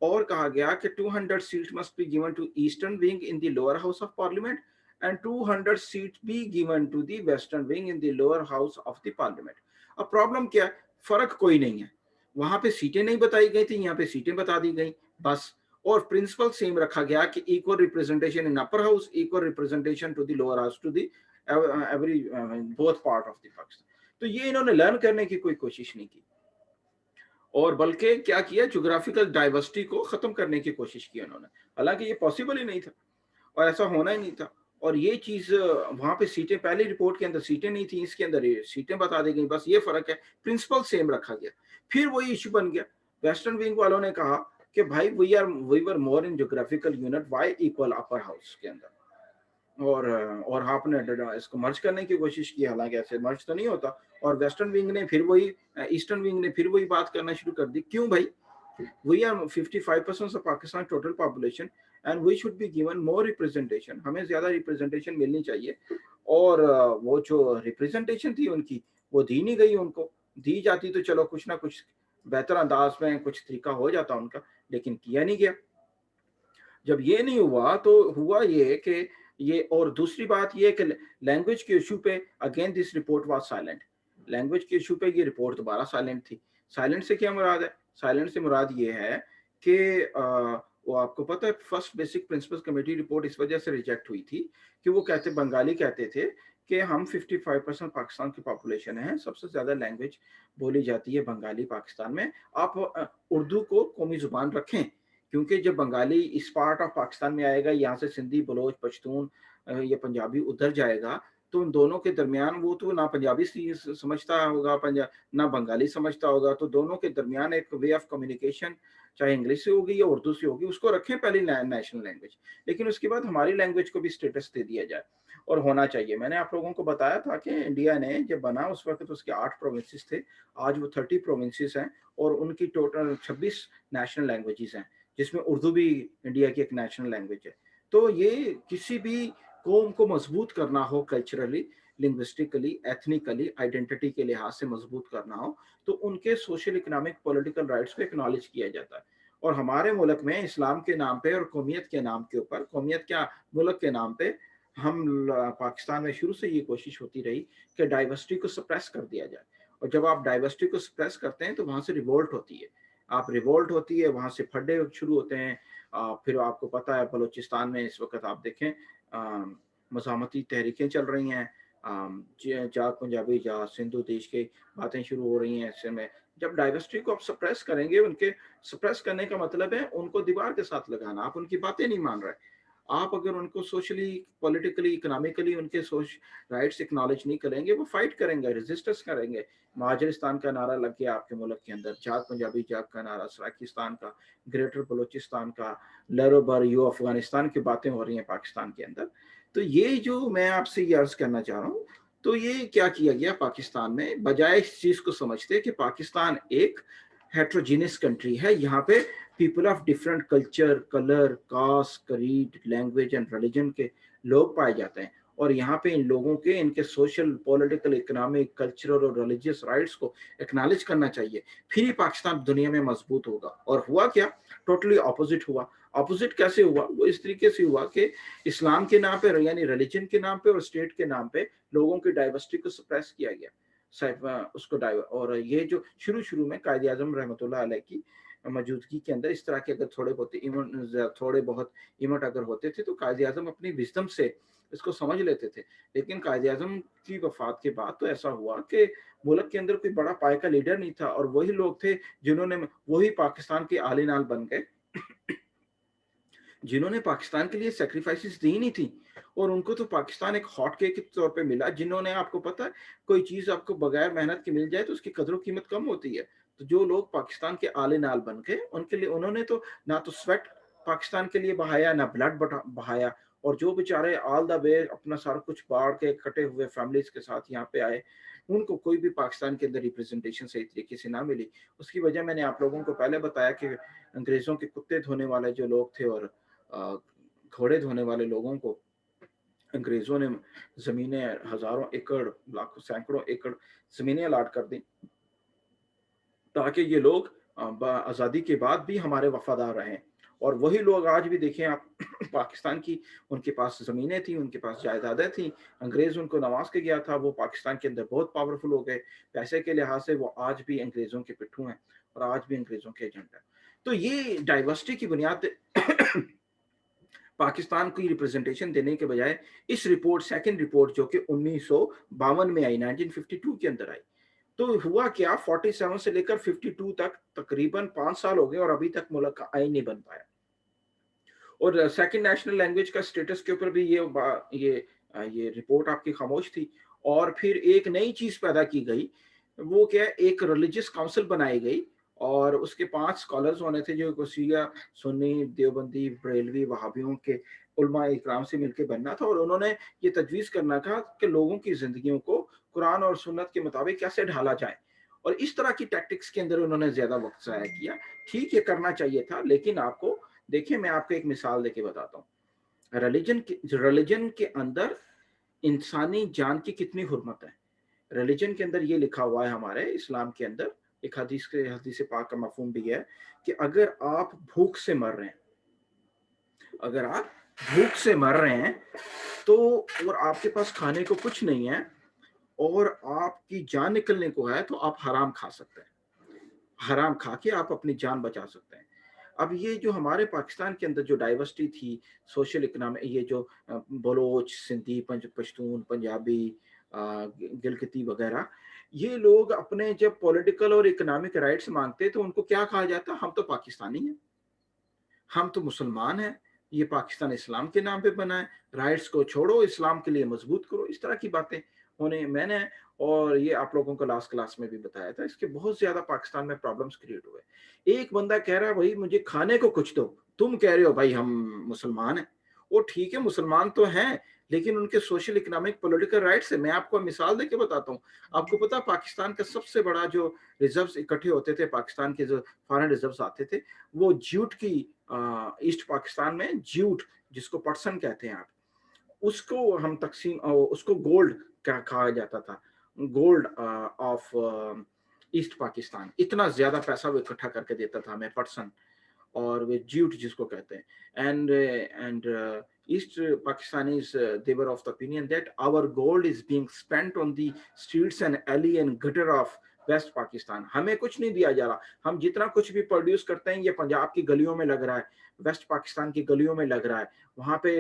और कहा गया कि 200 seats must be given to eastern wing in the lower house of parliament and 200 seats be given to the western wing in the lower house of the parliament. अब प्रॉब्लम क्या है, फर्क कोई नहीं है, वहां पे सीटें नहीं बताई गई थी, यहाँ पे सीटें बता दी गई बस। और प्रिंसिपल सेम रखा गया कि equal representation in upper house, equal representation to the lower house, to the every both part of the Pakistan. तो ये इन्होंने लर्न करने की कोई कोशिश नहीं की और बल्कि क्या किया, ज्योग्राफिकल डाइवर्सिटी को खत्म करने की कोशिश की उन्होंने, हालांकि ये पॉसिबल ही नहीं था और ऐसा होना ही नहीं था। और ये चीज वहां पे सीटें, पहली रिपोर्ट के अंदर सीटें नहीं थी, इसके अंदर सीटें बता दी गई, बस ये फर्क है, प्रिंसिपल सेम रखा गया। फिर वही इश्यू बन गया, वेस्टर्न विंग वालों ने कहा कि भाई we were more in geographical unit, why equal upper house के अंदर, और आपने इसको मर्ज करने की कोशिश की, हालांकि ऐसे मर्ज तो नहीं होता। और वेस्टर्न विंग ने फिर वही, ईस्टर्न विंग ने फिर वही बात करना शुरू कर दी, क्यों भाई, we are 55% of Pakistan total population and we should be given more representation, हमें ज्यादा रिप्रेजेंटेशन मिलनी चाहिए। और वो जो रिप्रेजेंटेशन थी उनकी वो दी नहीं गई, उनको दी जाती तो चलो कुछ ना कुछ बेहतर अंदाज में कुछ तरीका हो जाता उनका, लेकिन किया नहीं गया। जब ये नहीं हुआ तो हुआ ये कि ये, और दूसरी बात ये कि लैंग्वेज के इशू पे again this report was silent, language के इशू पे ये रिपोर्ट दोबारा साइलेंट थी। साइलेंट से क्या मुराद है, साइलेंट से मुराद ये है कि वो आपको पता है first basic principles committee report इस वजह से रिजेक्ट हुई थी कि वो कहते, बंगाली कहते थे कि हम 55% पाकिस्तान की पॉपुलेशन है, सबसे ज्यादा लैंग्वेज बोली जाती है बंगाली पाकिस्तान में, आप उर्दू को कौमी जुबान रखें, क्योंकि जब बंगाली इस पार्ट ऑफ पाकिस्तान में आएगा, यहाँ से सिंधी, बलोच, पश्तून या पंजाबी उधर जाएगा, तो उन दोनों के दरमियान वो तो ना पंजाबी समझता होगा, ना बंगाली समझता होगा, तो दोनों के दरमियान एक वे ऑफ कम्युनिकेशन चाहे इंग्लिश से होगी या उर्दू से होगी, उसको रखें पहली नेशनल लैंग्वेज, लेकिन उसके बाद हमारी लैंग्वेज को भी स्टेटस दे दिया जाए और होना चाहिए। मैंने आप लोगों को बताया था कि इंडिया ने जब बना उस वक्त उसके 8 प्रोविंसेस थे, आज वो 30 प्रोविंसेस हैं और उनकी टोटल 26 नेशनल लैंग्वेजेस हैं, जिसमें उर्दू भी इंडिया की एक नेशनल लैंग्वेज है। तो ये किसी भी कौम को मजबूत करना हो, कल्चरली, लिंग्विस्टिकली, एथनिकली, आइडेंटिटी के लिहाज से मजबूत करना हो, तो उनके सोशल, इकोनॉमिक, पॉलिटिकल राइट्स को एक्नॉलेज किया जाता है। और हमारे मुल्क में इस्लाम के नाम पे और कौमियत के नाम के ऊपर, कौमियत क्या, मुल्क के नाम पे, हम पाकिस्तान में शुरू से ये कोशिश होती रही कि डाइवर्सिटी को सप्रेस कर दिया जाए। और जब आप डाइवर्सिटी को सप्रेस करते हैं तो वहां से रिवोल्ट होती है, आप रिवोल्ट होती है, वहां से फड्डे शुरू होते हैं। फिर आपको पता है बलूचिस्तान में इस वक्त आप देखें मज़ामती तहरीकें चल रही हैं, जाट पंजाबी, जाट सिंधु देश की बातें शुरू हो रही हैं। ऐसे में जब डाइवर्सिटी को आप सप्रेस करेंगे, उनके सप्रेस करने का मतलब है उनको दीवार के साथ लगाना, आप उनकी बातें नहीं मान रहे। आप अगर उनको सोशली, पॉलिटिकली, इकोनॉमिकली उनके राइट्स एक्नॉलेज नहीं करेंगे, वो फाइट करेंगे, रेजिस्टेंस करेंगे। महाजरिस्तान का नारा लग गया आपके मुल्क के अंदर, जाट पंजाबी जाट का नारा, सराकिस्तान का, ग्रेटर बलूचिस्तान का, लरोबर यू अफगानिस्तान की बातें हो रही हैं पाकिस्तान के अंदर। तो ये जो मैं आपसे ये अर्ज करना चाह रहा हूँ, तो ये क्या किया गया पाकिस्तान में, बजाय इस चीज को समझते कि पाकिस्तान एक हेट्रोजीनियस कंट्री है, यहाँ पे people of different culture, colour, caste, creed, language and religion के लोग पाए जाते हैं, और यहाँ पे इन लोगों के, इनके सोशल, पॉलिटिकल, इकोनॉमिक, कल्चरल और रिलीजियस राइट्स को एक्नॉलेज करना चाहिए, फिर ही पाकिस्तान दुनिया में मजबूत होगा। और हुआ क्या, टोटली ऑपोजिट हुआ। ऑपोजिट कैसे हुआ, वो इस तरीके से हुआ कि इस्लाम के नाम पे, यानी रिलीजन के नाम पे और स्टेट के नाम पे लोगों की डाइवर्सिटी को सप्रेस किया गया, उसको और ये जो शुरू में कायद आज़म रहमतुल्लाह अलैह की मौजूदगी के अंदर इस तरह के अगर थोड़े बहुत इवेंट अगर होते थे तो कायद आज़म अपनी विजडम से इसको समझ लेते थे। लेकिन कायद आज़म की वफात के बाद तो ऐसा हुआ कि मुल्क के अंदर कोई बड़ा पाए का लीडर नहीं था, और वही लोग थे जिन्होंने, वही पाकिस्तान के आलिनाल बन गए जिन्होंने पाकिस्तान के लिए सैक्रिफाइसेस दी नहीं थी, और उनको तो पाकिस्तान एक हॉट केक के तौर पे मिला। जिन्होंने, आपको पता है, कोई चीज़ आपको बगैर मेहनत के मिल जाए तो उसकी कदर कीमत कम होती है। तो जो लोग पाकिस्तान के आले नाल बन गए, उनके लिए उन्होंने तो ना तो स्वेट पाकिस्तान के लिए बहाया, ना ब्लड बहाया, और जो बेचारे ऑल द वे अपना सारा कुछ बाढ़ के कटे हुए फैमिलीज के साथ यहाँ पे आए, उनको कोई भी पाकिस्तान के अंदर रिप्रेजेंटेशन सही तरीके से ना मिली। उसकी वजह मैंने आप लोगों को पहले बताया कि अंग्रेजों के कुत्ते धोने वाले जो लोग थे और घोड़े धोने वाले लोगों को अंग्रेजों ने जमीनें, हजारों एकड़, लाखों, सैकड़ों एकड़ जमीनें अलाट कर दी, ताकि ये लोग आज़ादी के बाद भी हमारे वफादार रहें। और वही लोग आज भी देखें आप पाकिस्तान की, उनके पास ज़मीनें थी, उनके पास जायदादें थी, अंग्रेज़ उनको नवाज के गया था, वो पाकिस्तान के अंदर बहुत पावरफुल हो गए, पैसे के लिहाज से वो आज भी अंग्रेज़ों के पिट्ठू हैं और आज भी अंग्रेज़ों के एजेंट हैं। तो ये डाइवर्सिटी की बुनियाद पाकिस्तान की रिप्रेजेंटेशन देने के बजाय इस रिपोर्ट, सेकंड रिपोर्ट जो कि 1952 में आई, 1952 के अंदर आई, तो हुआ क्या, 47 से लेकर 52 तक तकरीबन 5 साल हो गए और अभी तक मुल्क का आईन नहीं बन पाया। और सेकंड नेशनल लैंग्वेज का स्टेटस के ऊपर भी ये रिपोर्ट आपकी खामोश थी। और फिर एक नई चीज पैदा की गई, वो क्या, एक रिलीजियस काउंसिल बनाई गई और उसके 5 स्कॉलर्स होने थे, जो शिया, सुन्नी, देवबंदी, बरेलवी, वहाबियों के उलमा इकराम से मिलकर बनना था। और उन्होंने ये तजवीज़ करना था कि लोगों की जिंदगियों को कुरान और सुन्नत के मुताबिक कैसे ढाला जाए। और इस तरह की टैक्टिक्स के अंदर उन्होंने ज्यादा वक्त ज़ाया किया। ठीक, ये करना चाहिए था, लेकिन आपको देखिए, मैं आपको एक मिसाल देके बताता हूँ। रिलीजन के अंदर इंसानी जान की कितनी हुर्मत है। रिलीजन के अंदर ये लिखा हुआ है, हमारे इस्लाम के अंदर एक हदीस पाक का मफहूम भी है कि अगर आप भूख से मर रहे हैं, अगर आप भूख से मर रहे हैं तो, और आपके पास खाने को कुछ नहीं है और आपकी जान निकलने को है, तो आप हराम खा सकते हैं। हराम खा के आप अपनी जान बचा सकते हैं। अब ये जो हमारे पाकिस्तान के अंदर जो डाइवर्सिटी थी, सोशल इकोनॉमिक, ये जो बलोच, सिंधी, पश्तून, पंजाबी, गिलगिती वगैरह, ये लोग अपने जब पॉलिटिकल और इकोनॉमिक राइट्स मांगते तो उनको क्या कहा जाता, हम तो पाकिस्तानी हैं, हम तो मुसलमान हैं, ये पाकिस्तान इस्लाम के नाम पे बना है, राइट्स को छोड़ो, इस्लाम के लिए मजबूत करो। इस तरह की बातें होने, मैंने और ये आप लोगों को लास्ट क्लास में भी बताया था, इसके बहुत ज्यादा पाकिस्तान में प्रॉब्लम्स क्रिएट हुए। एक बंदा कह रहा है भाई मुझे खाने को कुछ दो, तुम कह रहे हो भाई हम मुसलमान हैं। वो ठीक है, मुसलमान तो हैं, लेकिन उनके सोशल, इकोनॉमिक, पॉलिटिकल राइट्स है। मैं आपको मिसाल देके बताता हूँ। आपको पता, पाकिस्तान का सबसे बड़ा जो रिजर्व्स इकट्ठे होते थे, पाकिस्तान के जो फॉरेन रिजर्व्स आते थे, वो ज्यूट की, ईस्ट पाकिस्तान में ज्यूट, जिसको पटसन कहते हैं आप, उसको हम तकसीम, उसको गोल्ड क्या कहा जाता था, गोल्ड ऑफ ईस्ट पाकिस्तान। इतना ज्यादा पैसा वो इकट्ठा करके देता था हमें, पटसन, और वे ज्यूट जिसको कहते हैं। And east Pakistanis, they were of the opinion that our gold is being spent on the streets and alley and gutter of West Pakistan. हमें कुछ नहीं दिया जा रहा, हम जितना कुछ भी प्रोड्यूस करते हैं ये पंजाब की गलियों में लग रहा है, वेस्ट पाकिस्तान की गलियों में लग रहा है, वहाँ पे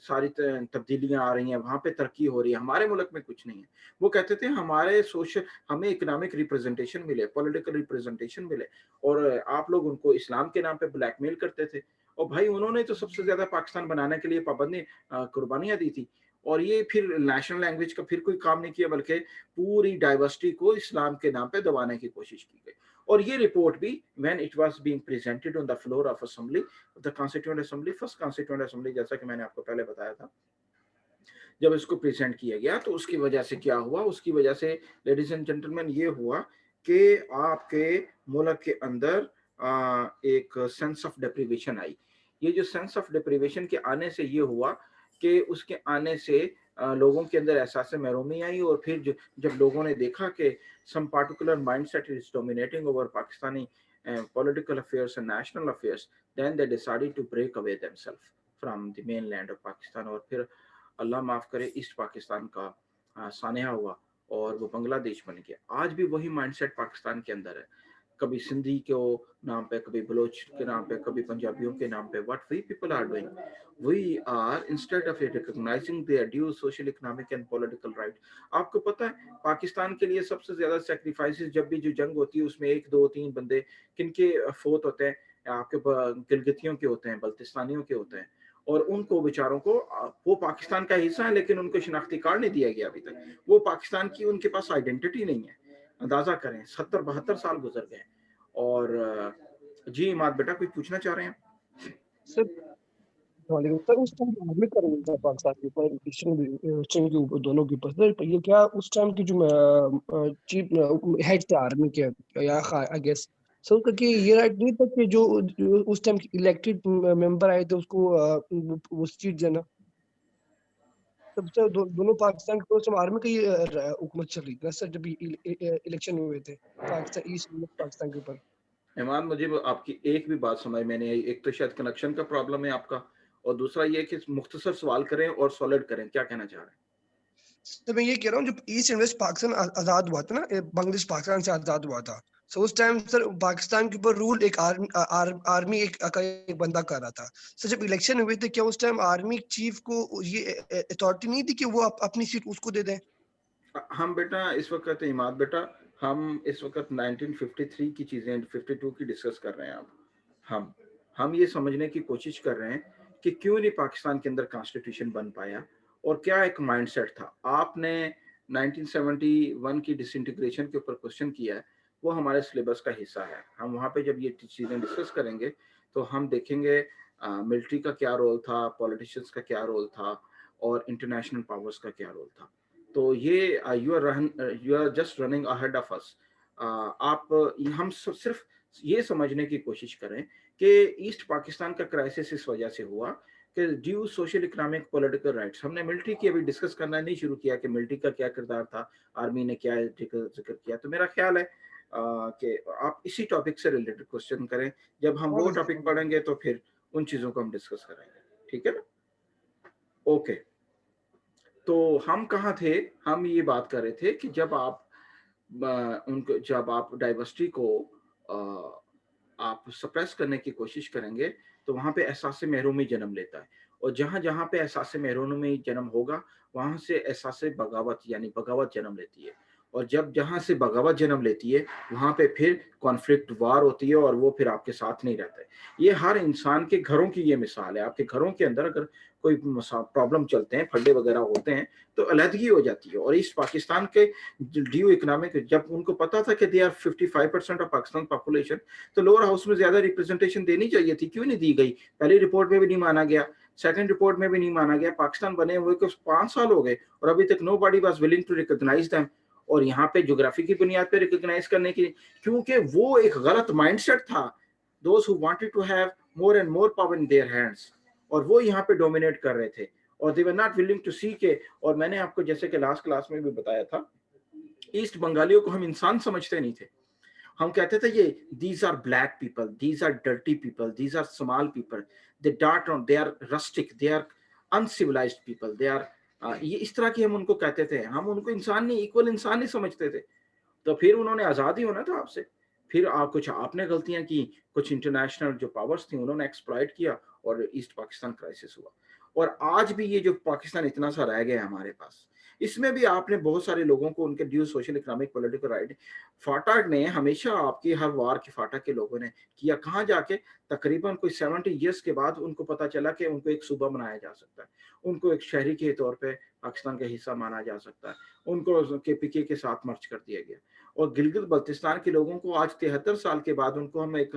सारी तब्दीलियां आ रही हैं, वहाँ पे तरक्की हो रही है, हमारे मुल्क में कुछ नहीं है। वो कहते थे हमारे सोशल, हमें इकोनॉमिक रिप्रेजेंटेशन मिले, पॉलिटिकल रिप्रेजेंटेशन मिले, और आप लोग उनको इस्लाम के नाम पे ब्लैकमेल करते थे। और भाई उन्होंने तो सबसे ज्यादा पाकिस्तान बनाने के लिए पाबंदी, कुर्बानियां दी थी। और ये फिर नेशनल लैंग्वेज का फिर कोई काम नहीं किया, बल्कि पूरी डाइवर्सिटी को इस्लाम के नाम पे दबाने की कोशिश की गई। और ये रिपोर्ट भी when it was being presented on the floor of assembly, the constituent assembly, first constituent assembly, जैसा कि मैंने आपको पहले बताया था, जब इसको प्रेजेंट किया गया तो उसकी वजह से क्या हुआ, उसकी वजह से लेडीज एंड जेंटलमैन ये हुआ कि आपके मुल्क के अंदर एक सेंस ऑफ डिप्रीवेशन आई। ये जो सेंस ऑफ डिप्रीवेशन के आने से ये हुआ कि उसके आने से लोगों के अंदर एहसास महरूमी आई, और फिर जब लोगों ने देखा कि some particular mindset is dominating over Pakistani political affairs and national affairs, then they decided to break away themselves from the mainland of Pakistan। और फिर अल्लाह माफ करे, ईस्ट पाकिस्तान का सानिया हुआ और वो बांग्लादेश बन गया। आज भी वही माइंडसेट पाकिस्तान के अंदर है, कभी सिंधी के नाम पे, कभी बलोच के नाम पे, कभी पंजाबियों के नाम पे। What we people are doing, we are instead of recognising their due social, economic and political right. आपको पता है पाकिस्तान के लिए सबसे ज्यादा सेक्रीफाइसेस जब भी जो जंग होती है उसमें 1 2 3 बंदे किनके फोत होते हैं, आपके गिलगितियों के होते हैं, बल्तिस्तानियों के होते हैं, और उनको बेचारों को वो पाकिस्तान का हिस्सा है लेकिन उनको शिनाख्ती कार्ड नहीं दिया गया अभी तक। वो पाकिस्तान की उनके पास आइडेंटिटी नहीं है। अंदाजा करें 70-72 साल गुजर गए। और जी इमाद बेटा कुछ पूछना चाह रहे हैं? सर वालेकुम सर, उस टाइम आर्मी का रोल था पाकिस्तान के ऊपर, ईस्टर्न के ऊपर, दोनों के ऊपर सर। ये क्या उस टाइम की जो चीफ हेड थे आर्मी के, या आई गेस सर, उनका कि ये राइट नहीं था कि जो उस टाइम इलेक्टेड मेंबर आए थे उसको वो सीट देना? तब सर दोनों पाकिस्तान के, उस टाइम आर्मी का ये हुकूमत चल रही थी ना सर, जब इलेक्शन हुए थे पाकिस्तान, ईस्ट पाकिस्तान के ऊपर। इमाद मुझे आपकी एक भी बात समझ में नहीं आई। एक तो शायद कनेक्शन का प्रॉब्लम है आपका, और दूसरा ये कि मुख्तसर सवाल करें और सॉलिड करें। क्या कहना चाह रहे हैं? तो मैं ये कह रहा हूँ, जब ईस्ट एंड वेस्ट पाकिस्तान आजाद हुआ था ना, बांग्लादेश पाकिस्तान से आजाद हुआ था, सो उस टाइम सर पाकिस्तान के ऊपर रूल एक आर्मी एक बंदा कर रहा था। सर जब इलेक्शन हुए थे, क्या उस टाइम आर्मी चीफ को ये अथॉरिटी नहीं थी कि वो अपनी सीट उसको दे दें? हम बेटा इस वक्त इमाद बेटा, हम इस वक्त 1953 की चीजें 52 की डिस्कस कर रहे हैं। अब हम ये समझने की कोशिश कर रहे हैं कि क्यों नहीं पाकिस्तान के अंदर कॉन्स्टिट्यूशन बन पाया और क्या एक माइंडसेट था। आपने 1971 की डिसइंटीग्रेशन के ऊपर क्वेश्चन किया है, वो हमारे सिलेबस का हिस्सा है। हम वहाँ पे जब ये चीज़ें डिस्कस करेंगे तो हम देखेंगे मिलिट्री का क्या रोल था, पॉलिटिशियंस का क्या रोल था, और इंटरनेशनल पावर्स का क्या रोल था। तो ये you are just running ahead of us. आप हम सिर्फ ये समझने की कोशिश करें कि ईस्ट पाकिस्तान का क्राइसिस इस वजह से हुआ कि due social economic political rights. हमने मिलिट्री की अभी डिस्कस करना नहीं शुरू किया कि मिलिट्री का क्या किरदार था, आर्मी ने क्या जिक्र किया। तो मेरा ख्याल है कि आप इसी टॉपिक से रिलेटेड क्वेश्चन करें। जब हम वो टॉपिक पढ़ेंगे तो फिर उन चीज़ों को हम डिस्कस करेंगे, ठीक है ना? ओके, तो हम कहाँ थे? हम ये बात कर रहे थे कि जब आप डाइवर्सिटी को आप सप्रेस करने की कोशिश करेंगे तो वहाँ पे एहसास महरूमी जन्म लेता है, और जहाँ जहाँ पे एहसास महरूमी जन्म होगा वहाँ से एहसास बगावत यानी बगावत जन्म लेती है, और जब जहाँ से बगावत जन्म लेती है वहाँ पे फिर कॉन्फ्लिक्ट वार होती है, और वो फिर आपके साथ नहीं रहता है। ये हर इंसान के घरों की ये मिसाल है। आपके घरों के अंदर अगर कोई प्रॉब्लम चलते हैं, फड्डे वगैरह होते हैं, तो अलहदगी हो जाती है। और ईस्ट पाकिस्तान के ड्यू इकोनॉमिक, जब उनको पता था कि they are 55% of Pakistan population, तो लोअर हाउस में ज्यादा रिप्रेजेंटेशन देनी चाहिए थी, क्यों नहीं दी गई? पहली रिपोर्ट में भी नहीं माना गया, सेकंड रिपोर्ट में भी नहीं माना गया। पाकिस्तान बने हुए कुछ 5 साल हो गए और अभी तक nobody was willing to recognise them. और यहाँ पे ज्योग्राफी की बुनियाद पे रिकॉग्नाइज करने की, क्योंकि वो एक गलत माइंडसेट था, those who wanted to have more and more power in their hands, और वो यहाँ पे डोमिनेट कर रहे थे, और they were not willing to see के। और मैंने आपको जैसे कि लास्ट क्लास में भी बताया था, ईस्ट बंगालियों को हम इंसान समझते नहीं थे। हम कहते थे ये these are black people, these are dirty people, these are small people, they dart on, they are rustic, they are uncivilised people, they are, ये इस तरह की हम उनको कहते थे। हम उनको इंसान नहीं, इक्वल इंसान नहीं समझते थे। तो फिर उन्होंने आज़ादी होना था आपसे, फिर कुछ आपने गलतियां की, कुछ इंटरनेशनल जो पावर्स थी उन्होंने एक्सप्लॉइट किया, और ईस्ट पाकिस्तान क्राइसिस हुआ। और आज भी ये जो पाकिस्तान इतना सा रह गया हमारे पास, इसमें भी आपने बहुत सारे लोगों को उनके due social economic political right, FATA ने हमेशा आपकी हर वार की फाटा के लोगों ने किया। कहाँ जाके तकरीबन कोई 70 ईयर्स के बाद उनको पता चला कि उनको एक सूबा बनाया जा सकता है, उनको एक शहरी के तौर पे पाकिस्तान का हिस्सा माना जा सकता है, उनको KPK के साथ मर्ज कर दिया गया। और गिलगित बल्तिस्तान के लोगों को आज 73 साल के बाद उनको हम एक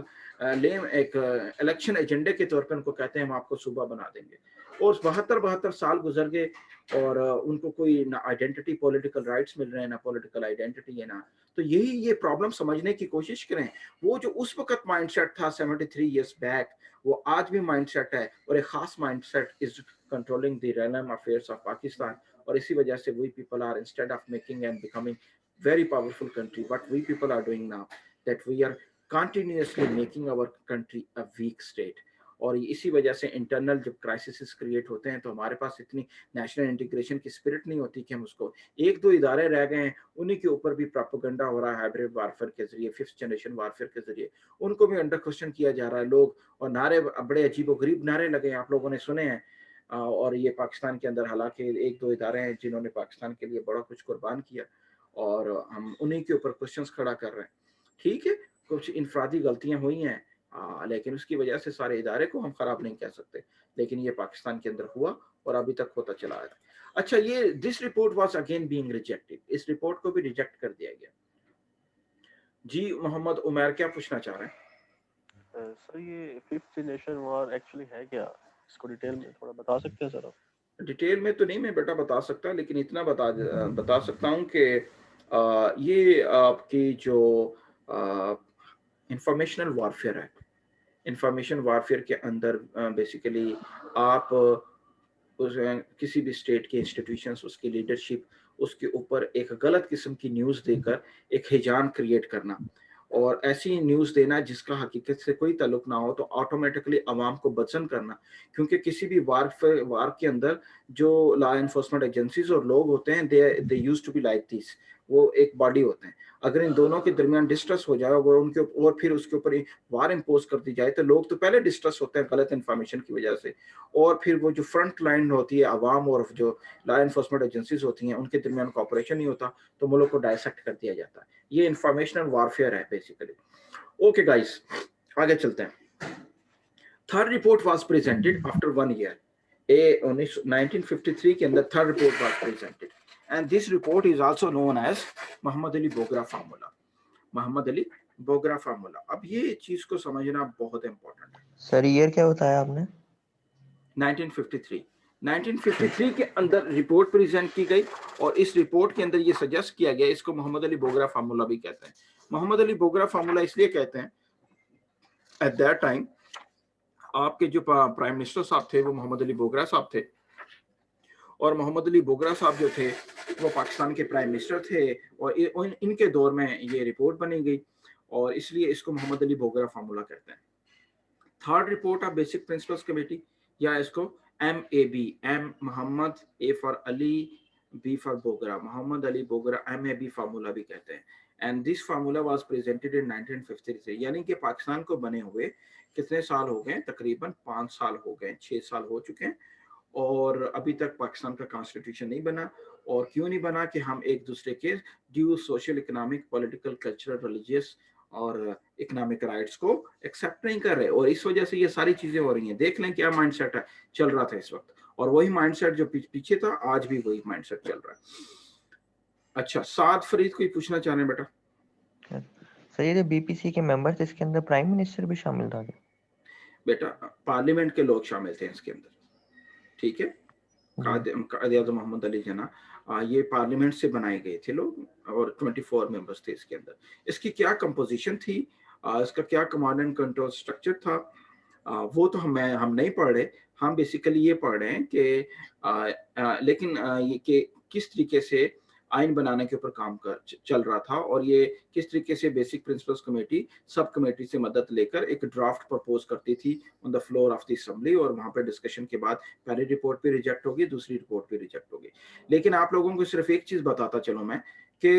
इलेक्शन एजेंडे के तौर पे उनको कहते हैं हम आपको सूबा बना देंगे, और 72 साल गुजर गए और उनको कोई ना आइडेंटिटी पॉलिटिकल राइट्स मिल रहे हैं, ना पॉलिटिकल आइडेंटिटी है ना। तो यही ये प्रॉब्लम समझने की कोशिश करें। वो जो उस वक्त माइंडसेट था 73 ईयर्स बैक, वो आज भी माइंडसेट है, और एक खास mindset is controlling the realm affairs of Pakistan. और इसी वजह से we people are, instead of making and becoming very powerful country, what we people are doing now, that we are continuously making our country a weak state। और इसी वजह से इंटरनल जब क्राइसिस क्रिएट होते हैं तो हमारे पास इतनी नेशनल इंटीग्रेशन की स्पिरिट नहीं होती कि हम उसको, एक दो इदारे रह गए हैं उन्हीं के ऊपर भी प्रोपेगेंडा हो रहा है हाइब्रिड वारफेयर के जरिए, 5th जनरेशन वारफेयर के जरिए उनको भी अंडर क्वेश्चन किया जा रहा है लोग, और नारे बड़े अजीबोगरीब नारे लगे, आप लोगों ने सुने हैं। और ये पाकिस्तान के अंदर हालांकि एक दो इदारे हैं जिन्होंने पाकिस्तान के लिए बड़ा कुछ कुर्बान किया, और हम उन्हीं के ऊपर क्वेश्चंस खड़ा कर रहे हैं। ठीक है, कुछ इनफरादी गलतियां हुई हैं, लेकिन उसकी वजह से सारे इदारे को हम खराब नहीं कह सकते, लेकिन ये पाकिस्तान के अंदर हुआ और अभी तक होता चला आ रहा है। अच्छा, ये this report was again being rejected, इस रिपोर्ट को भी रिजेक्ट कर दिया गया। जी मोहम्मद उमर क्या पूछना चाह रहे हैं? सर ये फिफ्थ नेशन वॉर एक्चुअली है क्या, इसको डिटेल में थोड़ा बता सकते हैं सर आप? डिटेल में तो नहीं मैं बेटा बता सकता, लेकिन इतना बता सकता हूँ कि ये आपकी जो इंफॉर्मेशनल वॉरफेयर है, इंफॉर्मेशन वॉरफेयर के अंदर बेसिकली आप उस किसी भी स्टेट के इंस्टीट्यूशंस, उसकी लीडरशिप, उसके ऊपर एक गलत किस्म की न्यूज़ देकर एक हिजान क्रिएट करना और ऐसी न्यूज़ देना जिसका हकीकत से कोई ताल्लुक ना हो, तो ऑटोमेटिकली अवाम को बदसन करना। क्योंकि किसी भी वार के अंदर जो लॉ एनफोर्समेंट एजेंसीज और लोग होते हैं, they used to be like this, वो एक बॉडी होते हैं। अगर इन दोनों के दरमियान डिस्ट्रस हो जाए और उनके और फिर उसके ऊपर वार इम्पोज कर दी जाए, तो लोग तो पहले डिस्ट्रस होते हैं गलत इन्फॉर्मेशन की वजह से, और फिर वो जो फ्रंट लाइन होती है अवाम और जो लॉ एनफोर्समेंट एजेंसीज होती हैं उनके दरमियान कॉपरेशन नहीं होता, तो मुल्क को डायसेक्ट कर दिया जाता है। ये इंफॉर्मेशनल वारफेयर है बेसिकली। ओके गाइस, आगे चलते हैं। Third report was presented after 1 year. 1953 के अंदर third report was presented and this report is also known as Mohammad Ali Bogra formula. Mohammad Ali Bogra formula. अब ये चीज को समझना बहुत इंपॉर्टेंट है। सर ईयर क्या बताया आपने? 1953 के अंदर रिपोर्ट प्रेजेंट की गई और इस रिपोर्ट के अंदर ये सजेस्ट किया गया, इसको मोहम्मद अली बोगरा फार्मूला भी कहते हैं। मोहम्मद अली बोगरा फार्मूला इसलिए कहते हैं, एट दैट टाइम आपके जो प्राइम मिनिस्टर साहब थे वो मोहम्मद अली बोगरा साहब थे, और मोहम्मद अली बोगरा साहब जो थे वो पाकिस्तान के प्राइम मिनिस्टर थे, और इनके दौर में ये रिपोर्ट बनी गई और इसलिए इसको मोहम्मद अली बोगरा फार्मूला कहते हैं। Third report of basic principles committee, या इसको MAB, M Mohammad, A for Ali, B for Bogra, Mohammad Ali Bogra MAB formula भी कहते हैं। And this formula was presented in 1953, यानी कि पाकिस्तान को बने हुए कितने साल हो गए? तकरीबन 5 साल हो गए, 6 साल हो चुके हैं, और अभी तक पाकिस्तान का कॉन्स्टिट्यूशन नहीं बना। और क्यों नहीं बना? कि हम एक दूसरे के due social, economic, political, cultural, religious और इकोनॉमिक राइट्स को एक्सेप्ट नहीं कर रहे, और इस वजह से ये सारी चीजें हो रही हैं। देख लें क्या माइंडसेट है चल रहा था इस वक्त, और वही माइंडसेट जो पीछे था आज भी वही माइंडसेट चल रहा है। अच्छा, साद फरीद कोई पूछना चाह रहे हैं बेटा? सर ये जो BPC के मेंबर थे इसके अंदर प्राइम मिनिस्टर भी शामिल था क्या? बेटा पार्लियामेंट के लोग शामिल थे इसके अंदर, ठीक है। कायद-ए-आज़म मोहम्मद अली जना, ये पार्लियामेंट से बनाए गए थे लोग, और 24 मेंबर्स थे इसके अंदर। इसकी क्या कंपोजिशन थी, इसका क्या कमांड एंड कंट्रोल स्ट्रक्चर था, वो तो हम नहीं पढ़ रहे। हम बेसिकली ये पढ़ रहे हैं कि लेकिन ये कि किस तरीके से आइन बनाने के ऊपर काम चल रहा था, और ये किस तरीके से basic principles committee sub committee से मदद लेकर एक ड्राफ्ट प्रपोज करती थी on the floor of the assembly, और वहां पे डिस्कशन के बाद पहली रिपोर्ट भी रिजेक्ट होगी, दूसरी रिपोर्ट भी रिजेक्ट होगी। लेकिन आप लोगों को सिर्फ एक चीज बताता चलूं मैं, कि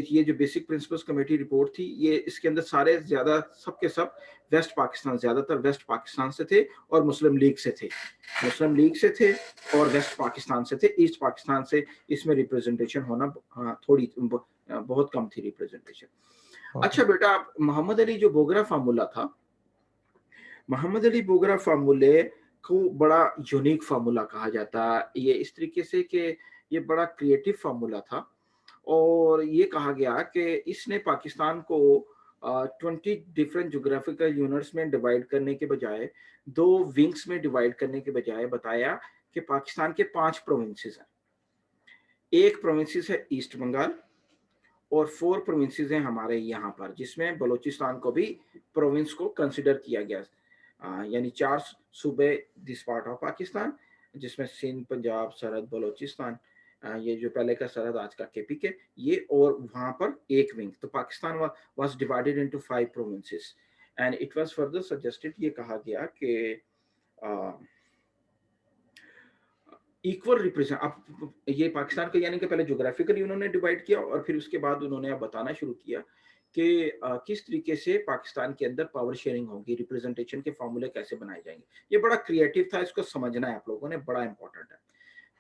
ये जो बेसिक प्रिंसिपल्स कमेटी रिपोर्ट थी, ये इसके अंदर सारे ज्यादा सबके सब वेस्ट पाकिस्तान, ज्यादातर वेस्ट पाकिस्तान से थे और मुस्लिम लीग से थे, मुस्लिम लीग से थे और वेस्ट पाकिस्तान से थे। ईस्ट पाकिस्तान से इसमें रिप्रेजेंटेशन होना थोड़ी बहुत कम थी रिप्रेजेंटेशन। अच्छा बेटा, मोहम्मद अली जो बोगरा फार्मूला था, मोहम्मद अली बोगरा फार्मूले को बड़ा यूनिक फार्मूला कहा जाता। ये इस तरीके से कि ये बड़ा क्रिएटिव फार्मूला था, और ये कहा गया कि इसने पाकिस्तान को 20 डिफरेंट जोग्राफिकल यूनिट्स में डिवाइड करने के बजाय, 2 विंग्स में डिवाइड करने के बजाय बताया कि पाकिस्तान के 5 प्रोविंसेस हैं। एक प्रोविंसेस है ईस्ट बंगाल, और 4 प्रोविंसेस हैं हमारे यहाँ पर, जिसमें बलूचिस्तान को भी प्रोविंस को कंसिडर किया गया। यानी 4 सूबे दिस पार्ट ऑफ पाकिस्तान, जिसमें सिंध, पंजाब, सरहद, बलूचिस्तान, ये जो पहले का सरहद आज का KPK, ये, और वहां पर एक विंग। तो Pakistan was divided into 5 provinces and it was further suggested, ये कहा गया कि इक्वल रिप्रेजेंट। अब ये पाकिस्तान को यानी कि पहले ज्योग्राफिकली उन्होंने डिवाइड किया, और फिर उसके बाद उन्होंने अब बताना शुरू किया कि किस तरीके से पाकिस्तान के अंदर पावर शेयरिंग होगी, रिप्रेजेंटेशन के फॉर्मूले कैसे बनाए जाएंगे। ये बड़ा क्रिएटिव था, इसको समझना है आप लोगों ने, बड़ा इंपॉर्टेंट है।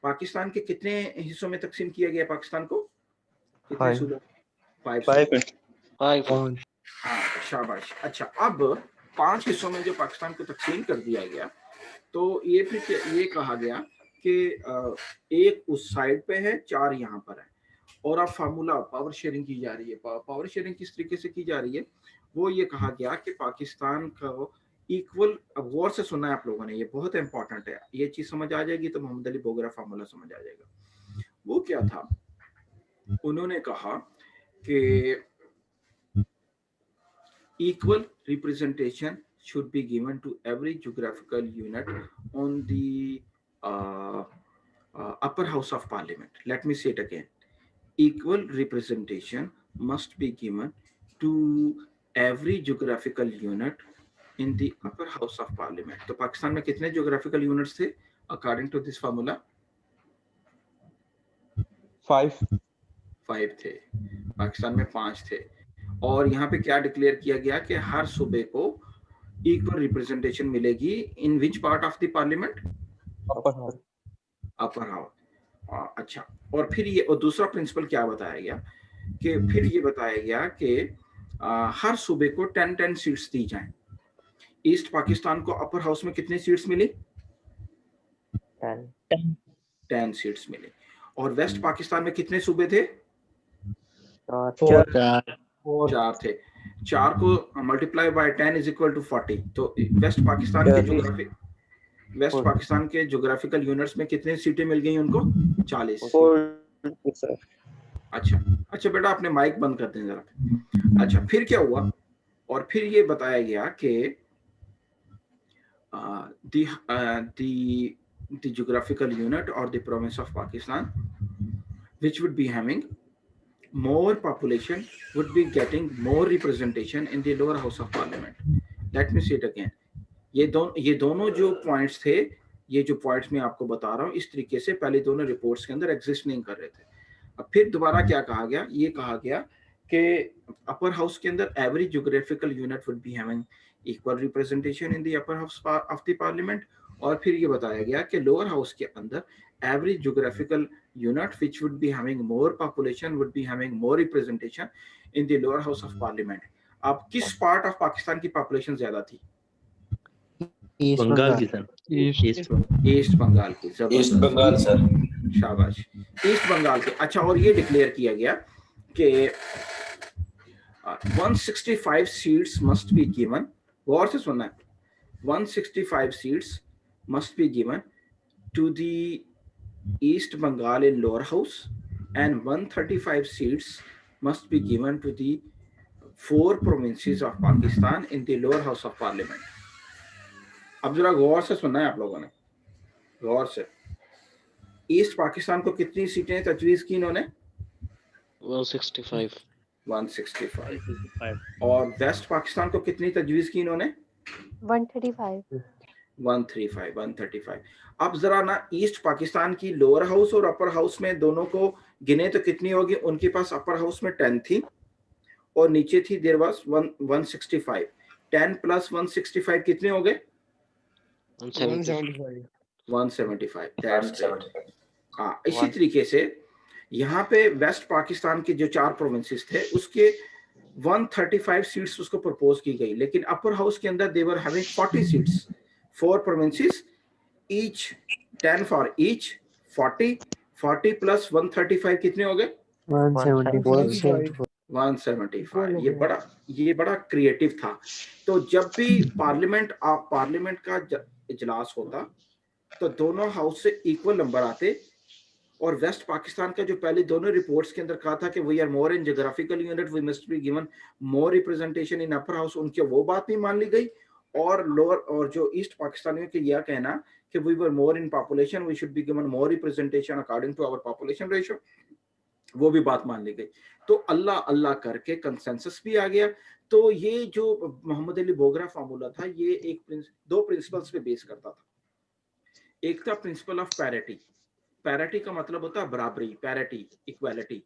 पाकिस्तान के कितने हिस्सों में तकसीम किया गया पाकिस्तान को? कितने सूबों? 5। हाँ, शाबाश। अच्छा, अब 5 हिस्सों में जो पाकिस्तान को तकसीम कर दिया गया, तो ये फिर ये कहा गया कि एक उस साइड पे है, 4 यहाँ पर है, और अब फार्मूला पावर शेयरिंग की जा रही है। पावर शेयरिंग किस तरीके से की जा रही है, वो ये कहा गया कि पाकिस्तान को इक्वल, अब गौर से सुना है आप लोगों ने, ये बहुत इंपॉर्टेंट है, ये चीज समझ आ जाएगी तो मोहम्मद अली बोगरा फार्मूला समझ आ जाएगा। वो क्या था, उन्होंने कहा कि equal representation should be given to every geographical unit on the upper house of parliament. Let me say it again. Equal representation must be given to every geographical unit in the upper house of parliament. तो पाकिस्तान में कितने geographical units थे according to this formula? 5 थे। पाकिस्तान में 5 थे। और यहाँ पे क्या डिक्लेयर किया गया कि हर सूबे को इक्वल रिप्रेजेंटेशन मिलेगी in which part of the parliament? Upper house. अच्छा, और फिर ये, और दूसरा प्रिंसिपल क्या बताया गया कि फिर ये बताया गया कि हर सूबे को 10-10 सीट्स दी जाएं। ईस्ट पाकिस्तान को अपर हाउस में कितनी सीट्स मिली? 10 सीट्स मिली। और वेस्ट पाकिस्तान में कितने सूबे थे? 4 थे। 4 को multiply by 10 is equal to 40। तो वेस्ट पाकिस्तान के ज्योग्राफिकल यूनिट्स में कितने सीटें मिल गई उनको? 40। अच्छा बेटा, आपने माइक बंद कर दें जरा। अच्छा, फिर क्या हुआ? और फिर ये बताया गया कि the geographical unit or the province of Pakistan which would be having more population would be getting more representation in the lower house of parliament. Let me say it again. ये दोनों जो पॉइंट्स थे, ये जो पॉइंट्स मैं आपको बता रहा हूँ, इस तरीके से पहले दोनों रिपोर्ट्स के अंदर एग्जिस्ट नहीं कर रहे थे। अब फिर दोबारा क्या कहा गया? ये कहा गया कि अपर हाउस के अंदर every geographical unit would be having equal representation in the upper house of the parliament. और फिर ये बताया गया कि लोअर हाउस के अंदर every geographical unit which would be having more population would be having more representation in the lower house of parliament. अब किस पार्ट ऑफ पाकिस्तान की पॉपुलेशन ज्यादा थी? बंगाल की सर। ईस्ट बंगाल की। East Bengal sir. शाबाश, ईस्ट बंगाल के। अच्छा, और ये डिक्लेयर किया गया कि 165 सीट्स मस्ट बी गिवन। गौर से सुनना है, 165 seats must be given to the East Bengal in lower house and 135 seats must be given to the 4 provinces of Pakistan in the lower house of parliament. अब जरा गौर से सुनना है आप लोगों ने, गौर से। ईस्ट पाकिस्तान को कितनी सीटें तजवीज की इन्होंने? 165। और वेस्ट पाकिस्तान को कितनी तजवीज की इन्होंने? 135। अब जरा ना ईस्ट पाकिस्तान की लोअर हाउस और अपर हाउस में दोनों को गिने तो कितनी होगी? उनके पास अपर हाउस में 10 थी और नीचे थी देयर वाज 165। 10 प्लस 165 कितने हो गए? 175। हाँ, इसी तरीके से यहाँ पे वेस्ट पाकिस्तान के जो 4 प्रोविंसेस थे उसके 135 सीट्स उसको प्रपोज की गई, लेकिन अपर हाउस के अंदर they were having 40 seats, 4 provinces, each 10 for each, 40 plus 135 कितने हो गए? 175। ये बड़ा क्रिएटिव था। तो जब भी पार्लियामेंट का इजलास होता तो दोनों हाउस से इक्वल नंबर आते, और वेस्ट पाकिस्तान का जो पहले दोनों रिपोर्ट्स के अंदर कहा था कि we are more in geographical unit, we must be given more representation in upper house, उनके वो बात नहीं मान ली गई। और लोअर और जो ईस्ट पाकिस्तानियों के यह कहना कि we were more in population, we should be given more representation according to our population ratio, वो भी बात मान ली गई। तो अल्लाह अल्लाह करके कंसेंसस भी आ गया। तो ये जो मोहम्मद अली बोगरा फार्मूला था, ये दो प्रिंसिपल्स पे बेस करता था। एक था प्रिंसिपल ऑफ पैरिटी। पैरिटी का मतलब होता है बराबरी, पैरिटी, इक्वालिटी।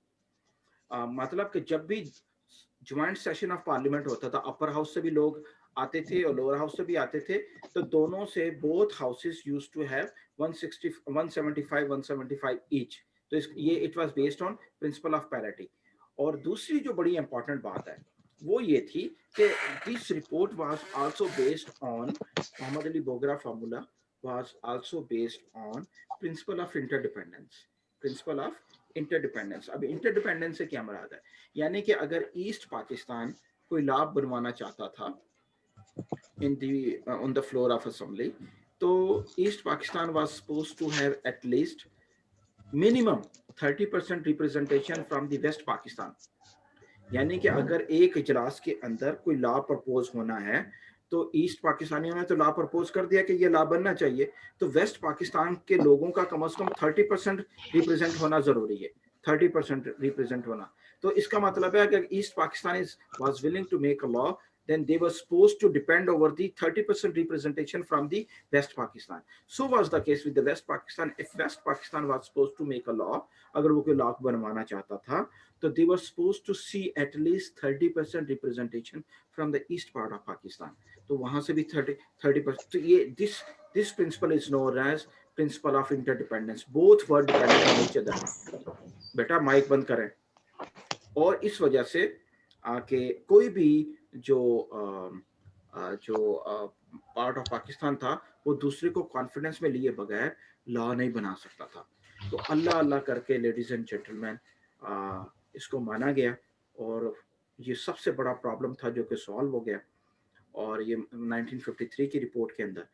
मतलब कि जब भी ज्वाइंट सेशन ऑफ पार्लियामेंट होता था, अपर हाउस से भी लोग आते थे और लोअर हाउस से भी आते थे, तो दोनों से both houses used to have 175 each. तो ये it was based on principle of parity. और दूसरी जो बड़ी इंपॉर्टेंट बात है वो ये थी कि this report was also based on Mohammad Ali Bogra formula was also based on principle of interdependence. Principle of interdependence, अब इंटरडिपेंडेंस से क्या मुराद है, यानी कि अगर ईस्ट पाकिस्तान कोई लॉ बनवाना चाहता था in the on the floor of assembly, so East Pakistan was supposed to have at least minimum 30% representation from the West Pakistan। यानी कि अगर एक इजलास के अंदर कोई लॉ प्रपोज होना है तो ईस्ट पाकिस्तानियों ने तो लॉ प्रपोज कर दिया कि ये लॉ बनना चाहिए, तो वेस्ट पाकिस्तान के लोगों का कम से कम 30% रिप्रेजेंट होना जरूरी है, 30% रिप्रेजेंट होना। तो इसका मतलब है अगर east Pakistan was willing to make a law, then they were supposed to depend over the 30% representation from the West Pakistan. So was the case with the West Pakistan. If West Pakistan was supposed to make a law, अगर वो कोई लॉ बनवाना चाहता था, तो they were supposed to see at least 30% representation from the east part of Pakistan. तो वहां से भी 30%। तो ये this principle is known as principle of interdependence. Both were dependent on each other। बेटा माइक बंद करें। और इस वजह से कि कोई भी जो पार्ट ऑफ पाकिस्तान था वो दूसरे को कॉन्फिडेंस में लिए बगैर लॉ नहीं बना सकता था। तो अल्लाह अल्लाह करके लेडीज एंड जेंटलमैन इसको माना गया और ये सबसे बड़ा प्रॉब्लम था जो कि सॉल्व हो गया, और ये 1953 की रिपोर्ट के अंदर।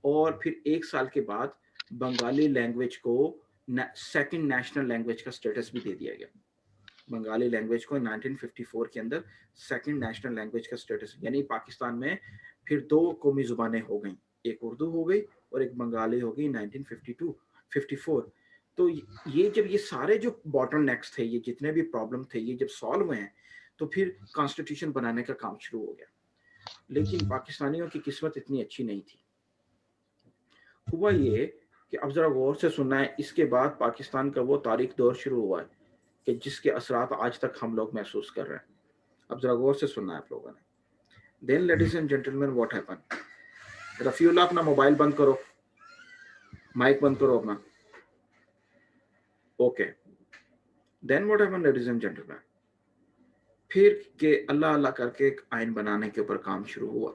और फिर एक साल के बाद बंगाली लैंग्वेज को सेकंड नेशनल लैंग्वेज का स्टेटस भी दे दिया गया। बंगाली लैंग्वेज को 1954 के अंदर सेकंड नेशनल लैंग्वेज का स्टेटस, यानी पाकिस्तान में फिर दो कौमी जुबानें हो गई, एक उर्दू हो गई और एक बंगाली हो गई 1954। तो ये जब ये सारे जो बॉटल नेक्स थे, ये जितने भी प्रॉब्लम थे, ये जब सॉल्व हुए हैं तो फिर कॉन्स्टिट्यूशन बनाने का काम शुरू हो गया। लेकिन पाकिस्तानियों की किस्मत इतनी अच्छी नहीं थी। हुआ ये कि अब जरा गौर से सुनना है, इसके बाद पाकिस्तान का वो तारीख दौर शुरू हुआ है कि जिसके असरात आज तक हम लोग महसूस कर रहे हैं। अब जरा गौर से सुनना है आप लोगों ने। Then ladies and gentleman what happen, Rafiullah अपना मोबाइल बंद करो, माइक बंद करो अपना। Okay, then what happen ladies and gentleman, फिर के अल्लाह अल्लाह करके एक आइन बनाने के ऊपर काम शुरू हुआ,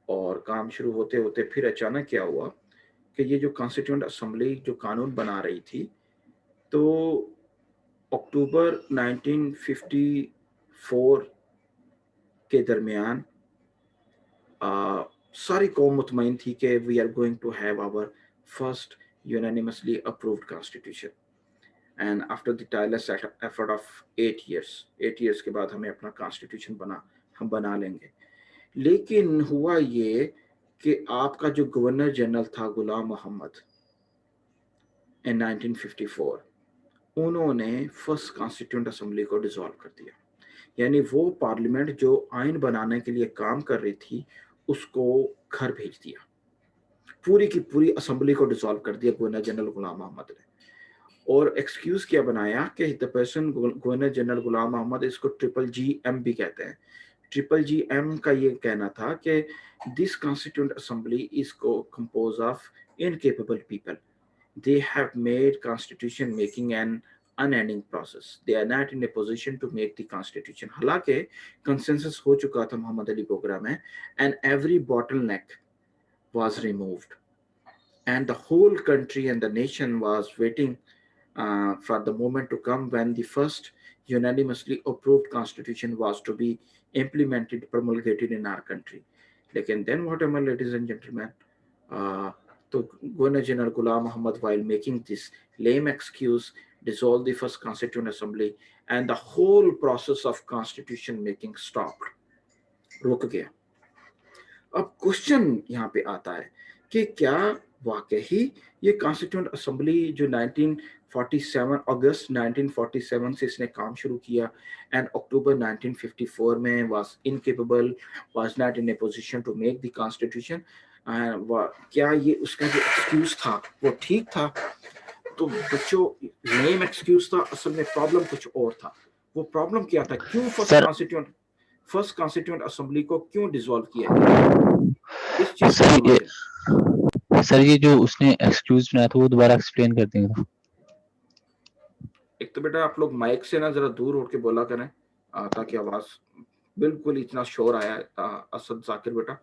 और काम शुरू होते होते फिर अचानक क्या हुआ कि ये जो कॉन्स्टिट्यूएंट असेंबली जो कानून बना रही थी, तो अक्टूबर 1954 के दरमियान सारी कौम मुतमईन थी कि we are going to have our first unanimously approved constitution, and after the tireless effort of 8 years के बाद हमें अपना कॉन्स्टिट्यूशन हम बना लेंगे। लेकिन हुआ ये कि आपका जो गवर्नर जनरल था गुलाम मोहम्मद इन 1954, उन्होंने फर्स्ट कॉन्स्टिट्यूएंट असेंबली को डिसॉल्व कर दिया। यानी वो पार्लियामेंट जो आइन बनाने के लिए काम कर रही थी उसको घर भेज दिया, पूरी की पूरी असेंबली को डिसॉल्व कर दिया गवर्नर जनरल गुलाम मोहम्मद ने। और एक्सक्यूज क्या बनाया कि the person governor general Ghulam Mohammad, इसको GGM भी कहते हैं। GGM का ये कहना था कि this constituent assembly is compose of incapable people, they have made constitution making an unending process, they are not in a position to make the constitution। हालांकि consensus हो चुका था मोहम्मद अली बोगरा में, and every bottleneck was removed, and the whole country and the nation was waiting for the moment to come when the first unanimously approved constitution was to be implemented, promulgated in our country। लेकिन then what happened ladies and gentlemen, तो governor general Ghulam Mohammad while making this lame excuse dissolved the first constituent assembly and the whole process of constitution making stopped, रुक गया। अब क्वेश्चन यहाँ पे आता है कि क्या वाकई ये कॉन्स्टिट्यूएंट असेंबली जो 1947 अगस्त 1947 से इसने काम शुरू किया एंड अक्टूबर 1954 में was incapable, was not in a position to make the constitution, क्या ये उसका जो एक्सक्यूज था वो ठीक था? तो बच्चों नेम एक्सक्यूज था, असल में प्रॉब्लम कुछ और था। वो प्रॉब्लम क्या था, क्यों फर्स्ट कॉन्स्टिट्यूएंट असेंबली को क्यों डिसॉल्व किया गया? इस चीज सर ये जो उसने एक्सक्यूज बनाया था वो दोबारा एक्सप्लेन कर देंगे। एक तो बेटा आप लोग माइक से ना जरा दूर होकर बोला करें ताकि आवाज बिल्कुल इतना शोर आया असद जाकिर बेटा।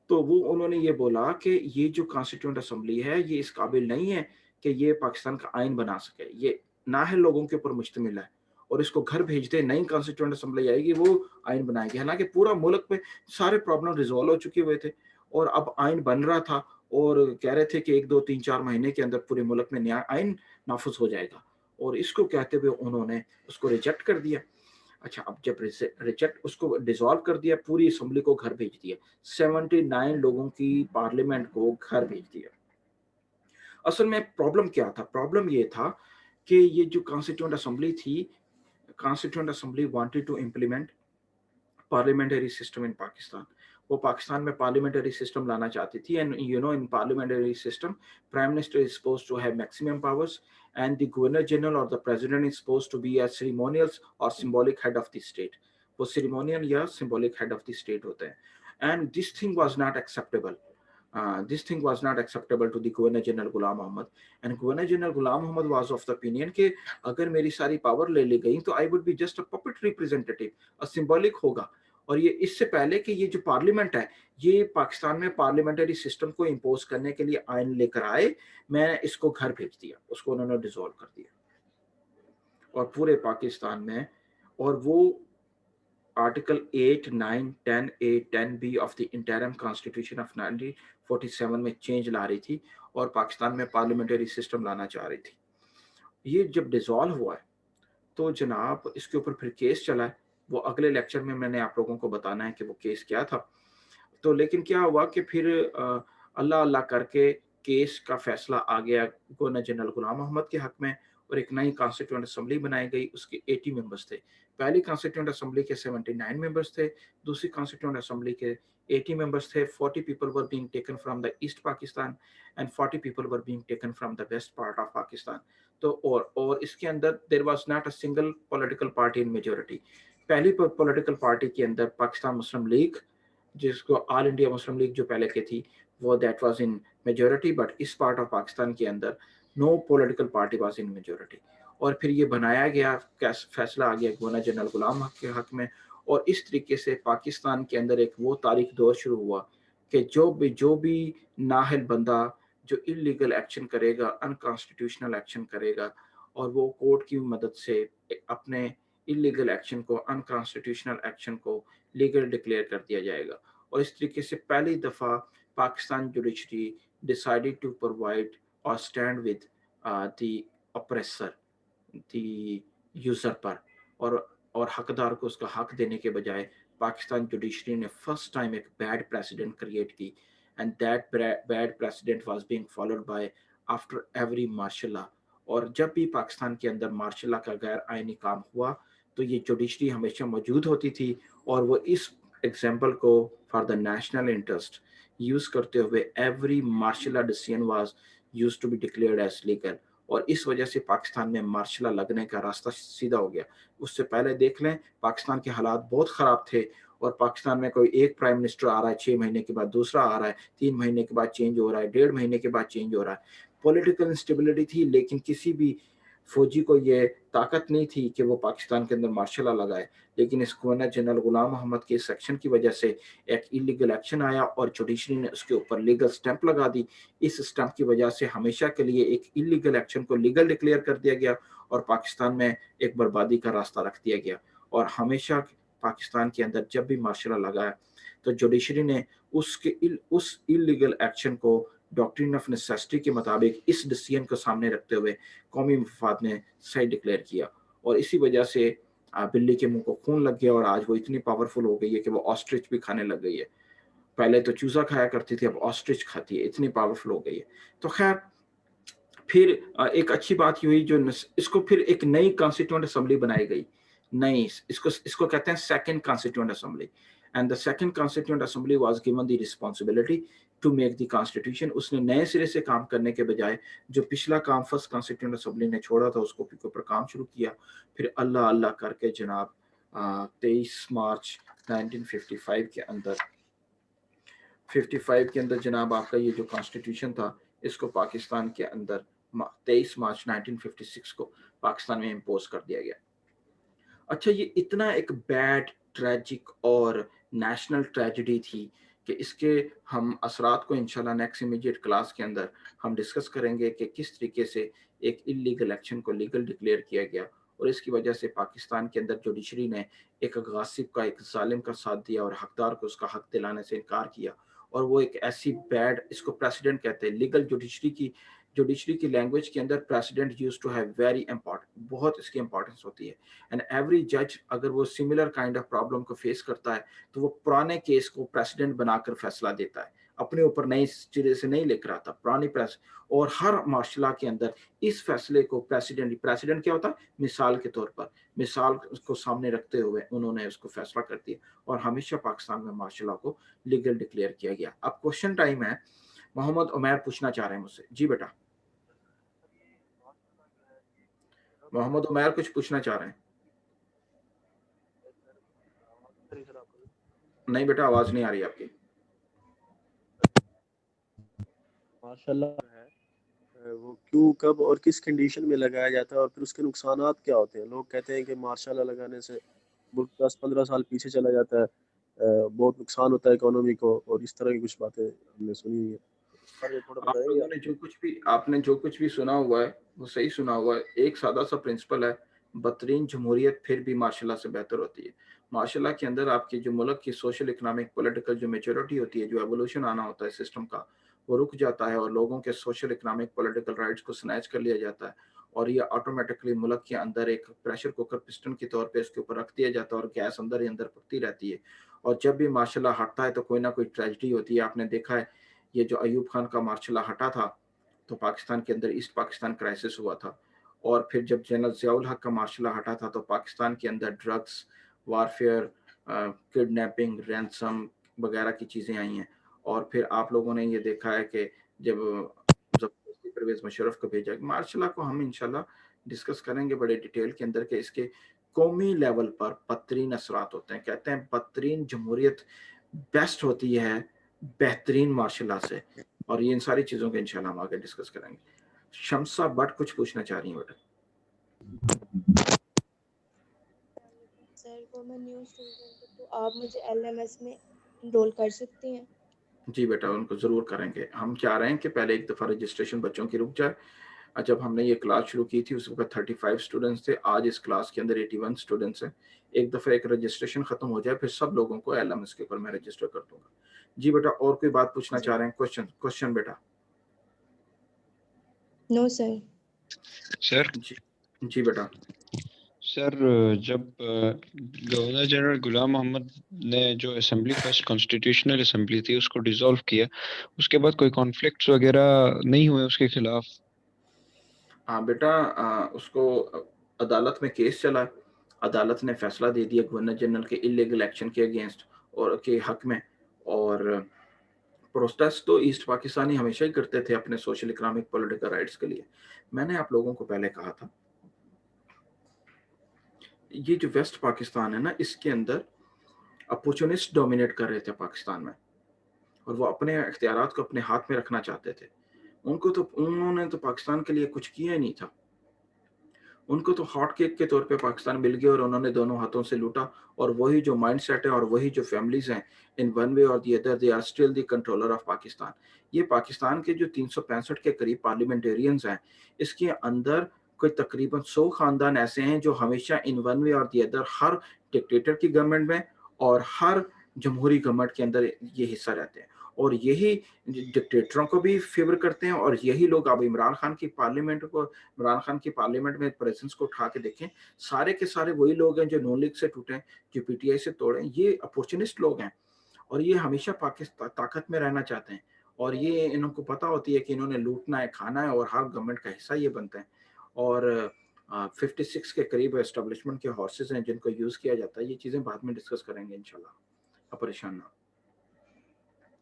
तो वो उन्होंने ये बोला कि ये जो कॉन्स्टिट्यूएंट असेंबली है ये इस काबिल नहीं है कि ये पाकिस्तान का आइन बना सके, ये नाअहल लोगों के ऊपर मुश्तमिल है और इसको घर भेज दे, नई कॉन्स्टिट्यूएंट असेंबली आएगी वो आइन बनाएगी। हालांकि पूरा मुल्क में सारे प्रॉब्लम रिजॉल्व हो चुके हुए थे और अब आइन बन रहा था और कह रहे थे कि 1 2 3 4 महीने के अंदर पूरे मुल्क में नया आइन नाफिज हो जाएगा और इसको कहते हुए उन्होंने उसको रिजेक्ट कर दिया। अच्छा, अब जब रिजेक्ट उसको डिसॉल्व कर दिया, पूरी असेंबली को घर भेज दिया, 79 लोगों की पार्लियामेंट को घर भेज दिया। असल में प्रॉब्लम क्या था? प्रॉब्लम ये था कि ये जो कॉन्स्टिट्यूएंट असेंबली थी, constituent assembly wanted to implement parliamentary system in Pakistan. वो पाकिस्तान में पार्लियामेंट्री सिस्टम लाना चाहती थी and you know in parliamentary system prime minister is supposed to have maximum powers and the governor general or the president is supposed to be a ceremonial or symbolic head of the state. वो ceremonial या symbolic head of the state होते हैं and this thing was not acceptable. This thing was not acceptable to the Governor General Ghulam Mohammad and Governor General Ghulam Mohammad was of the opinion कि अगर मेरी सारी पावर ले ली गई तो I would be just a puppet representative, a symbolic होगा। और ये इससे पहले कि ये जो पार्लियामेंट है ये पाकिस्तान में पार्लियामेंट्री सिस्टम को इम्पोज करने के लिए आइन लेकर आए, मैं इसको घर भेज दिया, उसको उन्होंने डिसॉल्व कर दिया और पूरे पाकिस्तान में। और वो article 8, 9, 10, 8, 10B of the interim constitution of 1947 में चेंज ला रही थी और पाकिस्तान में पार्लियामेंट्री सिस्टम लाना चाह रही थी। ये जब डिसॉल्व हुआ है तो जनाब इसके ऊपर फिर केस चला है, वो अगले लेक्चर में मैंने आप लोगों को बताना है कि वो केस क्या था। तो लेकिन क्या हुआ कि फिर अल्लाह अल्लाह करके केस का फैसला आ गया गवर्नर जनरल गुलाम मोहम्मद के हक में और एक नई कॉन्स्टिट्यूएंट असेंबली बनाई गई। उसके 80 मेंबर्स थे। पहली कॉन्स्टिट्यूएंट असेंबली के 79 मेंबर्स थे, दूसरी कॉन्स्टिट्यूएंट असेंबली के 80 मेंबर्स थे। 40 people were being taken from the east Pakistan and 40 people were being taken from the west part of Pakistan. तो और इसके अंदर there was not a single political party in majority. पहली पॉलिटिकल पार्टी के अंदर पाकिस्तान मुस्लिम लीग, जिसको ऑल इंडिया मुस्लिम लीग जो पहले के थी, वो that was in majority, but इस पार्ट ऑफ पाकिस्तान के अंदर no political party was in majority. और फिर ये बनाया गया, फैसला आ गया गवर्नर जनरल गुलाम के हक में और इस तरीके से पाकिस्तान के अंदर एक वो तारीख दौर शुरू हुआ कि जो भी नाहल बंदा जो इलीगल एक्शन करेगा, अनकॉन्स्टिट्यूशनल एक्शन करेगा और वो कोर्ट की मदद से अपने इलीगल एक्शन को, अनकॉन्स्टिट्यूशनल एक्शन को लीगल डिक्लेयर कर दिया जाएगा। और इस तरीके से पहली दफ़ा Pakistan judiciary decided to provide और stand with the oppressor, the usurper, और हकदार को उसका हक देने के बजाय पाकिस्तान जुडिशरी ने फर्स्ट टाइम एक बैड प्रेसिडेंट क्रिएट की and that bad president was being followed by after every martial law. और जब भी पाकिस्तान के अंदर मार्शल लॉ का गैर आइनी काम हुआ तो ये जुडिशरी हमेशा मौजूद होती थी और वो इस एग्जाम्पल को for the national interest use करते हुए every martial law decision was used to be declared as legal. और इस वजह से पाकिस्तान में मार्शल लॉ लगने का रास्ता सीधा हो गया। उससे पहले देख लें पाकिस्तान के हालात बहुत ख़राब थे और पाकिस्तान में कोई एक प्राइम मिनिस्टर आ रहा है, 6 महीने के बाद दूसरा आ रहा है, 3 महीने के बाद चेंज हो रहा है, 1.5 महीने के बाद चेंज हो रहा है। पॉलिटिकल इंस्टेबिलिटी थी, लेकिन किसी भी फौजी को ये ताकत नहीं थी कि वो पाकिस्तान के अंदर मार्शल लॉ लगाए। लेकिन इस गवर्नर जनरल गुलाम मोहम्मद के सेक्शन की वजह से एक इलीगल एक्शन आया और जुडिशरी ने उसके ऊपर लीगल स्टैंप लगा दी। इस स्टैंप की वजह से हमेशा के लिए एक इलीगल एक्शन को लीगल डिक्लेयर कर दिया गया और पाकिस्तान में एक बर्बादी का रास्ता रख दिया गया। और हमेशा पाकिस्तान के अंदर जब भी मार्शल लॉ लगाया तो जुडिशरी ने उस इलीगल एक्शन को डॉक्ट्रिन ऑफ नेसेसिटी के मुताबिक इस डिसीजन को सामने रखते हुए कौमी मफाद ने सही डिक्लेयर किया। और इसी वजह से बिल्ली के मुंह को खून लग गया और आज वो इतनी पावरफुल हो गई है कि वो ऑस्ट्रिच भी खाने लग गई है। पहले तो चूजा खाया करती थी, अब ऑस्ट्रिच खाती है, इतनी पावरफुल हो गई है। तो खैर फिर एक अच्छी बात ये हुई जो इसको फिर एक नई कॉन्स्टिट्यूएंट असेंबली बनाई गई। नई इसको कहते हैं second constituent assembly and the second constituent assembly was given the responsibility to make the constitution. उसने नए सिरे से काम करने के बजाय जो पिछला काम फर्स्ट कॉन्स्टिट्यूएंट असेंबली ने छोड़ा था उसको ऊपर काम शुरू किया। फिर अल्लाह अल्लाह करके जनाब 23 मार्च 1955 के अंदर 55 के अंदर जनाब आपका ये जो कॉन्स्टिट्यूशन था इसको पाकिस्तान के अंदर 23 मार्च 1956 को पाकिस्तान में इम्पोज कर दिया गया। अच्छा, ये इतना एक बैड ट्रेजिक और नेशनल ट्रेजेडी थी कि इसके हम असरात को इंशाल्लाह नेक्स्ट इमीडिएट क्लास के अंदर हम डिस्कस करेंगे कि किस तरीके से एक इलीगल एक्शन को लीगल डिक्लेयर किया गया और इसकी वजह से पाकिस्तान के अंदर जुडिशरी ने एक गासिब का, एक जालिम का साथ दिया और हकदार को उसका हक दिलाने से इनकार किया। और वो एक ऐसी बैड, इसको प्रेसिडेंट कहते हैं, लीगल जुडिशरी की लैंग्वेज के अंदर president use to have very important, बहुत इसकी इंपॉर्टेंस होती है। एंड एवरी जज अगर वो सिमिलर काइंड ऑफ प्रॉब्लम को फेस करता है तो वो पुराने केस को प्रेसिडेंट बनाकर फैसला देता है, अपने ऊपर नई सिरे से नहीं लेकर आता, पुरानी प्रेस। और हर माशला के अंदर इस फैसले को प्रेसिडेंट क्या होता है, मिसाल के तौर पर, मिसाल को सामने रखते हुए उन्होंने उसको फैसला कर दिया और हमेशा पाकिस्तान में माशला को लीगल डिक्लेयर किया गया। अब क्वेश्चन टाइम है। मोहम्मद उमैर पूछना चाह रहे हैं मुझसे। जी बेटा, मोहम्मद उमैर कुछ पूछना चाह रहे हैं? नहीं बेटा, आवाज नहीं आ रही आपकी। माशाल्लाह है वो क्यों, कब और किस कंडीशन में लगाया जाता है और फिर उसके नुकसानात क्या होते हैं? लोग कहते हैं कि माशाल्लाह लगाने से मुल्क 10-15 साल पीछे चला जाता है, बहुत नुकसान होता है इकोनॉमी को, और इस तरह की कुछ बातें हमने सुनी है। थोड़ा आप लोगों ने आपने जो कुछ भी सुना हुआ है वो सही सुना हुआ है। एक सादा सा प्रिंसिपल है, बदतरीन जमहूरियत फिर भी माशाल्लाह से बेहतर होती है। माशाल्लाह के अंदर आपकी जो मुल्क की सोशल, इकोनॉमिक, पॉलिटिकल जो मेच्योरिटी होती है, जो एवोल्यूशन आना होता है सिस्टम का, वो रुक जाता है और लोगों के सोशल, इकोनॉमिक, पॉलिटिकल राइट्स को स्नैच कर लिया जाता है और ये ऑटोमेटिकली मुल्क के अंदर एक प्रेशर कुकर पिस्टन के तौर पे इसके ऊपर रख दिया जाता है और गैस अंदर ही अंदर पकती रहती है। और जब भी माशाल्लाह हटता है तो कोई ना कोई ट्रेजिडी होती है। आपने देखा है ये जो अयूब खान का मार्शल हटा था तो पाकिस्तान के अंदर ईस्ट पाकिस्तान क्राइसिस हुआ था, और फिर जब जनरल ज़ियाउल हक का मार्शल हटा था तो पाकिस्तान के अंदर ड्रग्स, वारफेयर, किडनैपिंग, रैंसम वगैरह की चीज़ें आई हैं। और फिर आप लोगों ने ये देखा है कि जब परवेज मुशर्रफ को भेजा, मार्शल को हम इंशाल्लाह डिस्कस करेंगे बड़े डिटेल के अंदर के इसके कौमी लेवल पर बदतरीन असरात होते हैं। कहते हैं बदतरीन जमहूरियत बेस्ट होती है बेहतरीन मार्शल से, और ये इन सारी चीज़ों के इंशाल्लाह हम आगे डिस्कस करेंगे। शमसा बट कुछ पूछना चाह रही हैं बेटा? सर वो मैं न्यू स्टूडेंट हूँ तो आप मुझे एलएमएस में इनरोल कर सकते हैं? जी बेटा, उनको ज़रूर करेंगे। हम चाह रहे हैं कि पहले एक दफ़ा रजिस्ट्रेशन बच्चों की रुक जाए। जब हमने ये क्लास शुरू की थी उस वक्त 35 स्टूडेंट्स थे, आज इस क्लास के अंदर 81 स्टूडेंट्स हैं। एक दफ़ा एक रजिस्ट्रेशन ख़त्म हो जाए फिर सब लोगों को एलएमएस के ऊपर मैं रजिस्टर कर दूंगा। जी बेटा, और कोई बात पूछना चाह रहे हैं? क्वेश्चन बेटा? No sir. सर जी बेटा। सर जब गवर्नर जनरल गुलाम मोहम्मद ने जो असेंबली, फर्स्ट कॉन्स्टिट्यूशनल असेंबली थी, उसको डिसॉल्व किया, उसके बाद कोई कॉन्फ्लिक्ट्स वगैरह नहीं हुए उसके खिलाफ? हाँ बेटा, उसको अदालत में केस चला, अदालत ने फैसला दे दिया गवर्नर जनरल के इलीगल एक्शन के अगेंस्ट और के हक में। और प्रोटेस्ट तो ईस्ट पाकिस्तानी हमेशा ही करते थे अपने सोशल, इकोनॉमिक, पॉलिटिकल राइट्स के लिए। मैंने आप लोगों को पहले कहा था ये जो वेस्ट पाकिस्तान है ना, इसके अंदर अपॉर्चुनिस्ट डोमिनेट कर रहे थे पाकिस्तान में और वो अपने इख्तियारात को अपने हाथ में रखना चाहते थे। उन्होंने तो पाकिस्तान के लिए कुछ किया ही नहीं था। उनको तो हॉट केक के तौर पे पाकिस्तान मिल गया और उन्होंने दोनों हाथों से लूटा। और वही जो माइंडसेट है और वही जो फैमिलीज हैं, इन वन वे और the other they are still the controller of Pakistan. ये पाकिस्तान के जो 365 के करीब पार्लियामेंटेरियंस हैं, इसके अंदर कोई तकरीबन 100 खानदान ऐसे हैं जो हमेशा इन वन वे और दी अदर हर डिक्टेटर की गवर्नमेंट में और हर जमहूरी गवर्नमेंट के अंदर ये हिस्सा रहते हैं और यही डिक्टेटरों को भी फेवर करते हैं। और यही लोग, अब इमरान खान की पार्लियामेंट में प्रेजेंस को उठा के देखें, सारे के सारे वही लोग हैं जो नून लीग से टूटे, जो पीटीआई से तोड़े। ये अपॉर्चुनिस्ट लोग हैं और ये हमेशा पाकिस्तान ताकत में रहना चाहते हैं और ये इनको पता होती है कि इन्होंने लूटना है, खाना है और हर गवर्नमेंट का हिस्सा ये बनते हैं। और 56 के करीब एस्टेब्लिशमेंट के हॉर्सेस हैं जिनको यूज किया जाता है। ये चीजें बाद में डिस्कस करेंगे इंशाल्लाह, आप परेशान ना,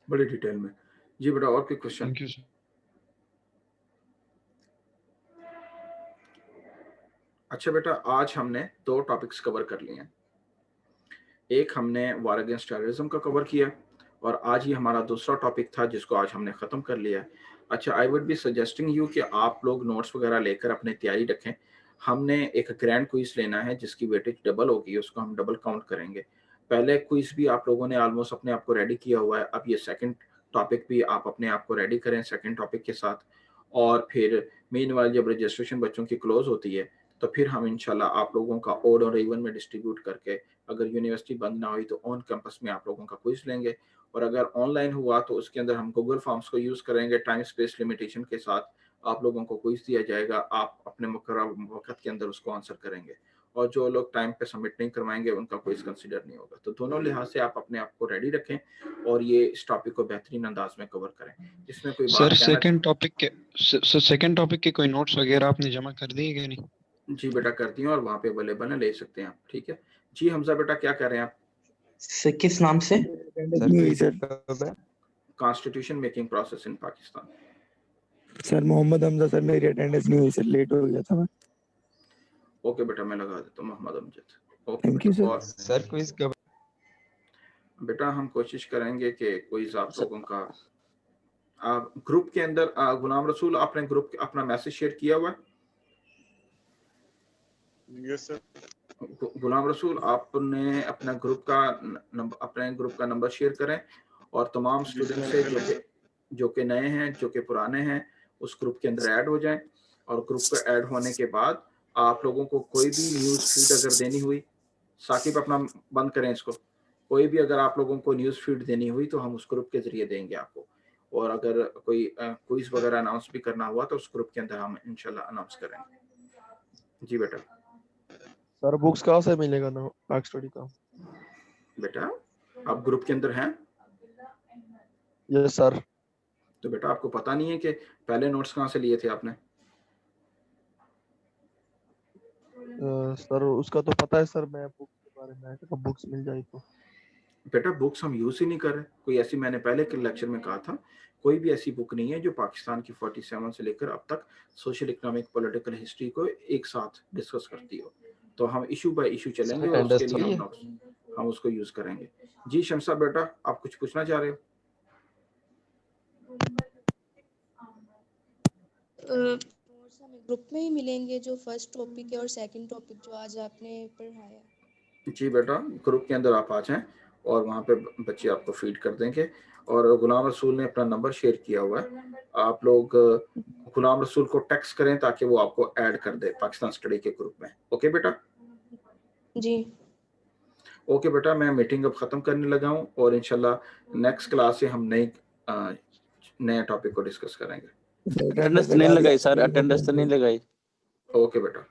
बड़ी डिटेल में। जी बेटा, और कोई क्वेश्चन? Thank you sir. अच्छा बेटा, आज हमने 2 टॉपिक्स कवर कर लिए हैं। एक हमने वार अगेंस्ट टेररिज्म का कवर किया और आज ही हमारा दूसरा टॉपिक था जिसको आज हमने ख़त्म कर लिया। अच्छा, I would be suggesting you कि आप लोग नोट्स वगैरह लेकर अपनी तैयारी रखें। हमने एक ग्रैंड क्विज लेना है जिसकी वेटेज डबल होगी, उसको हम डबल काउंट करेंगे। पहले क्विज भी आप लोगों ने ऑलमोस्ट अपने आप को रेडी किया हुआ है, अब ये सेकंड टॉपिक भी आप अपने आप को रेडी करें सेकंड टॉपिक के साथ। और फिर मीनवाइल जब रजिस्ट्रेशन बच्चों की क्लोज होती है तो फिर हम इंशाल्लाह आप लोगों का ओड और इवन में डिस्ट्रीब्यूट करके, अगर यूनिवर्सिटी बंद ना हुई तो ऑन कैंपस में आप लोगों का क्विज लेंगे, और अगर ऑनलाइन हुआ तो उसके अंदर हम गूगल फॉर्म्स को यूज़ करेंगे, टाइम स्पेस लिमिटेशन के साथ आप लोगों को क्विज दिया जाएगा, आप अपने मुकर्रर वक्त के अंदर उसको आंसर करेंगे, और जो लोग टाइम पे सबमिट नहीं करवाएंगे उनका क्विज कंसिडर नहीं होगा। तो दोनों लिहाज से आप अपने आप को रेडी रखें और ये इस टॉपिक को बेहतरीन अंदाज में कवर करें। इसमें कोई सर बात सेकंड टॉपिक के कोई नोट्स वगैरह आपने जमा कर दिए कि नहीं? जी बेटा कर दिए और वहाँ पे अवेलेबल है, ले सकते हैं आप। ठीक है जी हमजा बेटा क्या कह रहे हैं आप? सर किस नाम से? Constitution making process in Pakistan. Sir Mohammad Hamza sir, मेरी अटेंडेंस नहीं हुई सर, लेट हो गया था मैं। ओके बेटा मैं लगा देता हूँ Mohammad Amjad. Okay thank you बेटा। सर। सर क्विज कब? बेटा हम कोशिश करेंगे कि क्विज आप लोगों का आप ग्रुप के अंदर गुलाम रसूल आपने ग्रुप अपना मैसेज शेयर किया हुआ है? Yes sir. गुलाम रसूल आपने अपना ग्रुप का नंबर शेयर करें और तमाम स्टूडेंट से जो कि नए हैं जो कि पुराने हैं उस ग्रुप के अंदर ऐड हो जाएं, और ग्रुप पे ऐड होने के बाद आप लोगों को कोई भी न्यूज़ फीड अगर देनी हुई, साकिब अपना बंद करें इसको, कोई भी अगर आप लोगों को न्यूज़ फीड देनी हुई तो हम उस ग्रुप के जरिए देंगे आपको, और अगर कोई क्विज वगैरह अनाउंस भी करना हुआ तो उस ग्रुप के अंदर हम इंशाल्लाह अनाउंस करेंगे। जी बेटा। सर बुक्स कहाँ से मिलेगा ना बैक स्टडी का? बेटा आप ग्रुप के अंदर हैं? Yes sir. तो बेटा आपको पता नहीं है कि पहले नोट्स कहाँ से लिए थे आपने? सर उसका तो पता है सर, मैं बुक्स के बारे में कब बुक्स मिल जाए तो। बेटा बुक्स हम यूज ही नहीं कर रहे, कोई ऐसी, मैंने पहले के लेक्चर में कहा था कोई भी ऐसी बुक नहीं है जो पाकिस्तान की 47 से लेकर अब तक सोशल इकोनॉमिक पॉलिटिकल हिस्ट्री को एक साथ डिस्कस करती हो। तो हम इशू बाय इशू चलेंगे और उसके लिए हम उसको यूज करेंगे। जी शमसा बेटा आप कुछ पूछना चाह रहे हो? नोट्स हमें ग्रुप में ही मिलेंगे जो फर्स्ट टॉपिक है और सेकंड टॉपिक जो आज आपने पढ़ाया? जी बेटा ग्रुप के अंदर आप आ जाएं और वहाँ पे बच्चे आपको फीड कर देंगे, और गुलाम रसूल ने अपना नंबर शेयर किया हुआ है, आप लोग गुलाम रसूल को टेक्स्ट करें ताकि वो आपको ऐड कर दे पाकिस्तान स्टडी के ग्रुप में। ओके बेटा? जी ओके बेटा मैं मीटिंग अब खत्म करने लगा हूँ और इंशाल्लाह नेक्स्ट क्लास से हम नए टॉपिक को डिस्कस करेंगे। अटेंडेंस नहीं लगाई सर, अटेंडेंस तो नहीं लगाई। ओके बेटा।